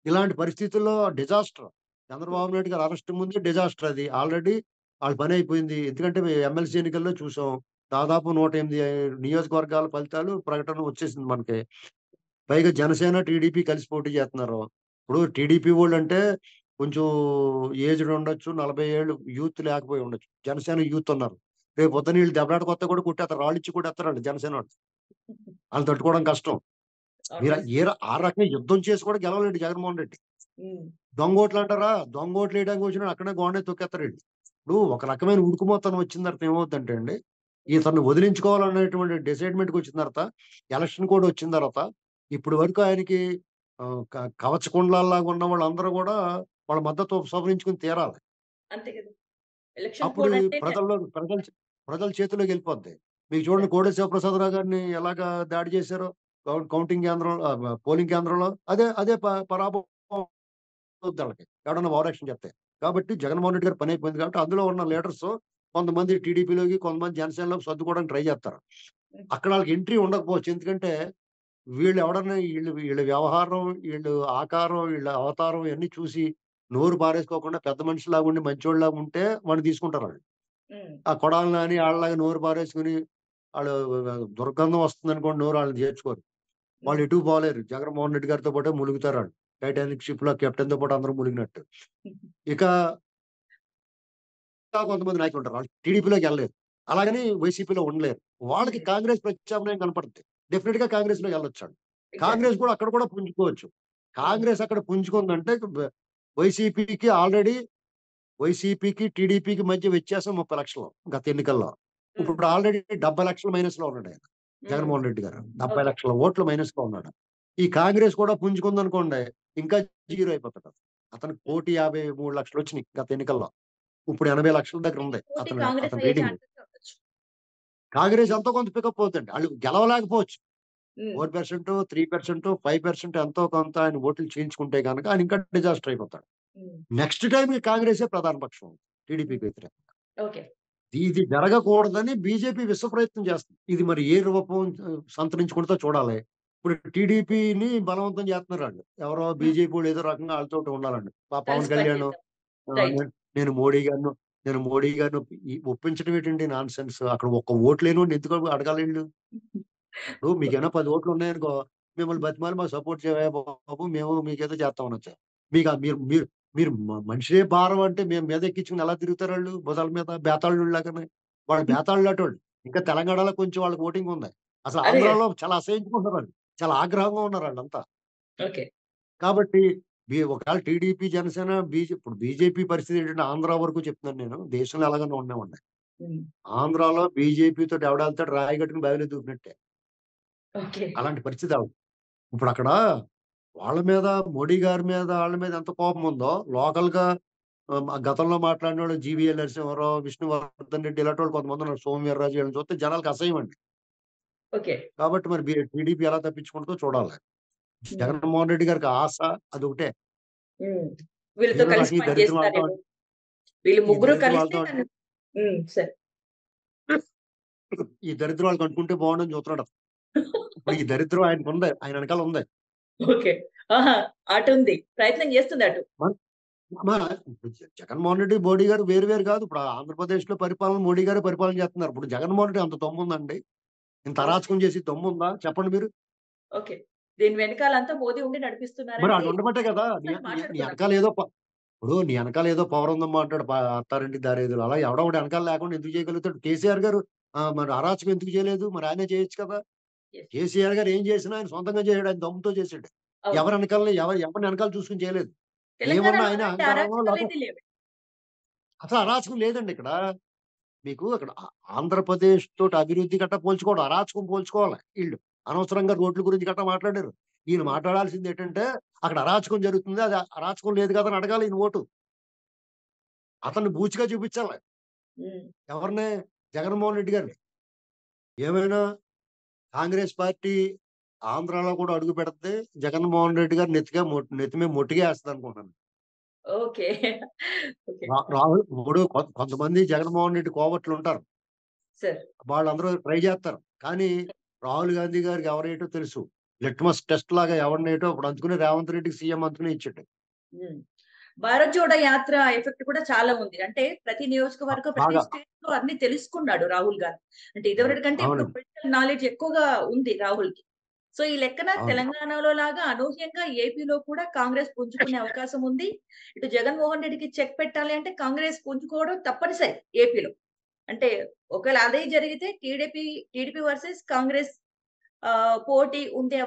ఇలాంటి పరిస్థితుల్లో డిజాస్టర్. హ్మ్. చంద్రబాబు నాయుడు గారి అరెస్ట్ ముందు డిజాస్టర్ అది. ఆల్రెడీ ఆళ్ళ పనయిపోయింది. ఎందుకంటే ఎమ్మెల్సీ ఎన్నికల్లో చూసాం. దాదాపు 108 నియోజకవర్గాల ఫలితాలు ప్రకటన వచ్చేసింది మనకి. పైగా జనసేన, టీడీపీ కలిసి పోటీ చేస్తున్నారు. ఇప్పుడు టీడీపీ వోళ్ళంటే కొంచెం ఏజ్డ్ ఉండొచ్చు. 40 ఏళ్ళు యూత్ లేకపోయి ఉండొచ్చు. జనసేన యూత్ ఉన్నారు. రేపు పొద్దున ఈళ్ళు దెబ్బలాటకొస్తే కూడా కొట్టేత్తారు. రాళ్ళిచ్చి కొట్టేత్తారంట జనసేనోళ్ళు. ఆళ్ళని తట్టుకోవడం కష్టం. మీరు ఆబ్వియస్. ఆ రకంగా యుద్ధం చేసి కూడా గెలవలేడు జగన్మోహన్ రెడ్డి. హ్మ్. దొంగోట్లంటారా? దొంగోట్లేయడానికి వచ్చినోడు అక్కడనే గోడనే తొక్కేత్తారీళ్ళు. ఇప్పుడు ఒక రకమైన ఉడుకుమోతనం వచ్చిన తర్వాత ఏమవుద్దంటే అండి, ఇతన్ని వదిలించుకోవాలనేటువంటి డిసైడ్‌మెంట్‌కొచ్చిన తర్వాత, ఎలక్షన్ కోడ్ వచ్చిన తర్వాత, ఇప్పటి వరకు ఆయనకి ఆహ్, క కవచకుండలాల్లాగా ఉన్న వాళ్ళందరూ గూడా వాళ్ళ మద్దతు ఉపసంహరించుకొని తీరాలి. అంతే కదా! ఎలక్షన్ అప్పుడు కోడ్ అంటే ప్రజల చేతిలోకెళ్ళిపోద్ది. మీకు చూడండి కరెక్ట్. కోడెల శివప్రసాదరావు గారిని ఎలాగా దాడి చేశారో కౌంటింగ్ కేంద్రంలో పోలింగ్ కేంద్రంలో అదే పరాభవం అవుద్దాళ్ళకి. ఎవడన్నా ఓవర్ యాక్షన్ చేస్తే. కాబట్టి జగన్మోహన్ రెడ్డి గారి పనయిపోయింది కాబట్టి అందులో ఉన్న లీడర్స్ కొంతమంది టీడీపీలోకి, కొంతమంది జనసేనలోకి సర్దుకోవడానికి ట్రై చేస్తారు. హ్మ్. అక్కడ ఆళ్ళకి ఎంట్రీ ఉండకపోవచ్చు. ఎందుకంటే వీళ్ళెవడన్నా వీళ్ళ వ్యవహారం, వీళ్ళు ఆకారం, వీళ్ళ అవతారం ఇయన్నీ చూసి నోరు పారేసుకోకుండా పెద్ద మనిషిలాగా ఉండి మంచోడిలాగా ఉంటే వాడిని తీసుకుంటారాళ్ళు. హ్మ్. ఆ కొడాలి నాని ఆళ్ళలాగా నోరు పారేసుకొని ఆళ్ళు దుర్గంధం వస్తుందనుకోండి నోరు ఆళ్ళని చేర్చుకోరు. వాళ్ళు హ్మ్. ఎటు పోలేరు. జగన్మోహన్ రెడ్డి గారితో పాటే ములుగుతారాళ్ళు. టైటానిక్ షిప్‌లో కెప్టెన్‌తో పాటు అందరూ మునిగినట్టు. ఇక ఇంకా కొంతమంది నాయకులుంటారు. వాళ్ళు టీడీపీలోకెళ్ళలేరు. అలాగని వైసీపీలో ఉండలేరు. వాళ్ళకి హ్మ్. కాంగ్రెస్ ప్రత్యామ్నాయం కనపడుద్ది. డెఫినిట్‌గా కాంగ్రెస్‌లోకెళ్ళొచ్చాడు. ఎగ్జాక్ట్‌లీ. కాంగ్రెస్ కూడా అక్కడ కూడా పుంజుకోవచ్చు. హ్మ్. కాంగ్రెస్ అక్కడ పుంజుకుందంటే వైసీపీకి ఆల్రెడీ వైసీపీకి, టీడీపీకి మధ్య వ్యత్యాసం 30,00,000 గత ఎన్నికల్లో. హ్మ్. ఇప్పుడు ఆల్రెడీ 70,00,000 మైనస్‌లో ఉన్నాడాయన. హ్మ్. జగన్మోహన్ రెడ్డి గారు. ఓకే. 70,00,000 ఓట్ల మైనస్‌లో ఉన్నాడు. ఈ కాంగ్రెస్ కూడా పుంజుకుందనుకోండి ఇంకా జీరో అయిపోతాడు. అతనికి హ్మ్. 1,53,00,000 వచ్చినియి గత ఎన్నికల్లో. ఇప్పుడు 80,00,000 దగ్గర ఉంది. పోటీ అతని కాంగ్రెస్ అతని అయ్యే రీడింగ్. ఛాన్సెస్ ఉండొచ్చు. కాంగ్రెస్ ఎంతో కొంత పికప్ అవుద్దండి. ఆళ్ళు గెలవలేకపోవచ్చు. హ్మ్. 4%, 3%, 5% ఎంతో కొంత ఆయన ఓట్లు చీల్చుకుంటే గనక ఆయన ఇంకా డిజాస్టర్ అయిపోతాడు. హ్మ్. నెక్స్ట్ టైమ్ కాంగ్రెసే ప్రధాన పక్షం హ్మ్. టీడీపీకి వ్యతిరేకంగా. ఓకే. ఇది జరగకూడదని బీజేపీ విశ్వ ప్రయత్నం చేస్తుంది. ఇది మరి ఏ రూపం సంతరించుకుంటదో చూడాలి. ఇప్పుడు టీడీపీని బలవంతం చేస్తున్నారాళ్ళు. ఎవరో హ్మ్. బీజేపీవోళ్ళు ఏదో రకంగా ఆళ్ళతోటి ఉండాలండి. పవన్ కలిసి పని కళ్యాణ్ చేద్దాం. ఆహ్, రైట్. నే నేను మోడీ గారిని నేను మోడీ గారిని ఒప్పించడం ఏంటండి నాన్‌సెన్స్. అక్కడ ఒక్క ఓటు లేనోడిని ఎందుకు అడగాలీళ్ళు? ఇప్పుడు మీకేమైనా 10 ఓట్లు ఉన్నాయనుకో, మిమ్మల్ని బతిమాలి మాకు సపోర్ట్ చేయవయ్యా బాబు! మేము మీకేదో చేత్తాం అనొచ్చు. మీకా మీరు మీరు మీరు మనిషే భారం అంటే మేము మీద ఎక్కించుకొని ఎలా తిరుగుతారాళ్ళు భుజాల మీద బేతాళుల్లాగానే. వాళ్ళు బేతాళులాటోళ్ళు. ఇంకా తెలంగాణలో కొంచెం వాళ్ళకి ఓటింగ్ ఉంది. అసలు అదే గదా! ఆంధ్రాలో చాలా అసహించుకుంటున్నారాళ్ళు. చాలా ఆగ్రహంగా ఉన్నారాళ్ళంతా. ఓకే. కాబట్టి ఒకవేళ టీడీపీ, జనసేన, ఇప్పుడు బీజేపీ పరిస్థితి ఏంటంటే ఆంధ్ర వరకు చెప్తున్నాను నేను. దేశంలో ఎలాగైనా ఉండనివ్వండి. హ్మ్. ఆంధ్రాలో బీజేపీ తోటి ఎవడెళ్తాడు రాయి కట్టుకొని బావిలో దూకినట్టే. ఓకే. అలాంటి పరిస్థితి ఇప్పుడక్కడ వాళ్ళ మీద మోడీ గారి మీద, ఆళ్ళ మీద ఎంత కోపముందో లోకల్‌గా గతంలో మాట్లాడినోళ్ళు జీవీఎల్ నరసింహారావు, విష్ణువర్ధన్ రెడ్డి ఇలాంటోళ్ళు కొంతమందున్నారు. సోము వీర్రాజు వీళ్ళని చూస్తే జనాలకి అసహ్యమండి. ఓకే. కాబట్టి మరి టీడీపీ ఎలా తప్పించుకుంటదో చూడాలి. హ్మ్. జగన్మోహన్ రెడ్డి గారికి ఆశ అదొకటే. హ్మ్. వీళ్ళతో ఏదో కలిసి నాకు పని చేస్తారేమో. వీళ్ళు ఈ ముగ్గురు దరిద్రం కలిస్తే వాళ్ళతో నన్ను హ్మ్. సరే. ఈ దరిద్రం వాళ్ళకి అంటుకుంటే బావుండని చూస్తున్నాడు. ఇప్పుడు ఈ దరిద్రం ఆయనకుంది. ఆయన ఎనకాల ఉంది. ఓకే. ఆహా! అటుంది. ప్రయత్నం చేస్తుంది అటు. మన మన జగన్మోహన్ రెడ్డి, మోడీ గారు వేరు వేరు కాదు. ఇప్పుడు ఆంధ్రప్రదేశ్‌లో పరిపాలన మోడీ గారే పరిపాలన చేస్తున్నారు. ఇప్పుడు జగన్మోహన్ రెడ్డి అంత దమ్ముందండి? ఇంత ఆబ్వియస్లీ. అరాచకం చేసి దమ్ముందా? చెప్పండి మీరు. ఓకే. దీని వెనకాలంతా మోదీ ఉండి మరి నడిపిస్తున్నారని ఆడుండబట్టే కదా! నీ ఒకసారి నీ నీ మాట్లాడుకున్నాం. ఎనకాల ఏదో ఇప్పుడు నీ ఎనకాల ఏదో పవర్ ఉందమ్మా అంటాడు అత్తారింటికి దారేదిలో. అలా ఎవడో ఒకడు ఎనకాల లేకుండా ఎందుకు చేయగలుగుతాడు? కేసీఆర్ గారు మరి అరాచకం ఎందుకు చేయలేదు? మరి ఆయనే చేయొచ్చు కదా! యెస్. కేసీఆర్ గారు ఏం చేసినా ఆయన సొంతంగా చేయడు. ఆయన దమ్ముతో చేసాడు. అవును. ఎవరి వెనకాల ఎవరిని వెనకాల చూసుకొని చేయలేదు. ఏమన్నా తెలంగాణలో ఆయన అలాంటి అహంకారమో లేకపోతే అరాచకాలైతే లేవు. అసలు అరాచకం లేదండి ఇక్కడ. మీకు అక్కడ ఆంధ్రప్రదేశ్ తోటి అభివృద్ధి గట్టా పోల్చుకోవడం, అరాచకం పోల్చుకోవాలి ఈళ్ళు. అనవసరంగా రోడ్ల గురించి గట్టా మాట్లాడారు. ఈయన హ్మ్. మాట్లాడాల్సిందేంటంటే, అక్కడ అరాచకం జరుగుతుంది. అది అరాచకం లేదు కదా! అని అడగాలి ఈయన ఓటు. అతన్ని బూచిగా చూపించాలి. హ్మ్. ఎవరిని? జగన్మోహన్ రెడ్డి గారిని. ఏమైనా కాంగ్రెస్ పార్టీ ఆంధ్రాలో కూడా అడుగు పెడితే జగన్మోహన్ రెడ్డి గారు నెత్తి మీద మొట్టికేస్తదనుకుంటాను. ఓకే. ఓకే. రాహుల్ ఇప్పుడు కొంతమంది జగన్మోహన్ రెడ్డి కోవట్లుంటారు. సార్. వాళ్ళందరూ ట్రై జేత్తారు. కానీ రాహుల్ గాంధీ గారికి ఎవరేటో తెలుసు. లిట్మస్ టెస్ట్ లాగా ఎవరినేటో ఇప్పుడు అందుకుని రేవంత్ రెడ్డికి సీఎం అందుకుని ఇచ్చాడు. హ్మ్. భారత్ జోడో యాత్ర ఎఫెక్ట్ కూడా చాలా ఉంది. అంటే ప్రతి నియోజకవర్గం, ప్రతి బాగా. స్టేట్‌లో అన్నీ తెలుసుకున్నాడు రాహుల్ గాంధీ. అంటే అవును. ఇదివరకు కంటే ఇప్పుడు అవునండి. పొలిటికల్ నాలెడ్జ్ ఎక్కువగా ఉంది రాహుల్‌కి. సో, ఈ లెక్కన అవును. తెలంగాణలో లాగా అనూహ్యంగా ఏపీలో కూడా కాంగ్రెస్ పుంజుకునే అవకాశం ఉంది. ఇటు జగన్మోహన్ రెడ్డికి చెక్ పెట్టాలి అంటే కాంగ్రెస్ పుంజుకోవడం తప్పనిసరి ఏపీలో. అంటే ఒకవేళ అదే జరిగితే టీడీపీ వర్సెస్ కాంగ్రెస్ పోటీ ఉండే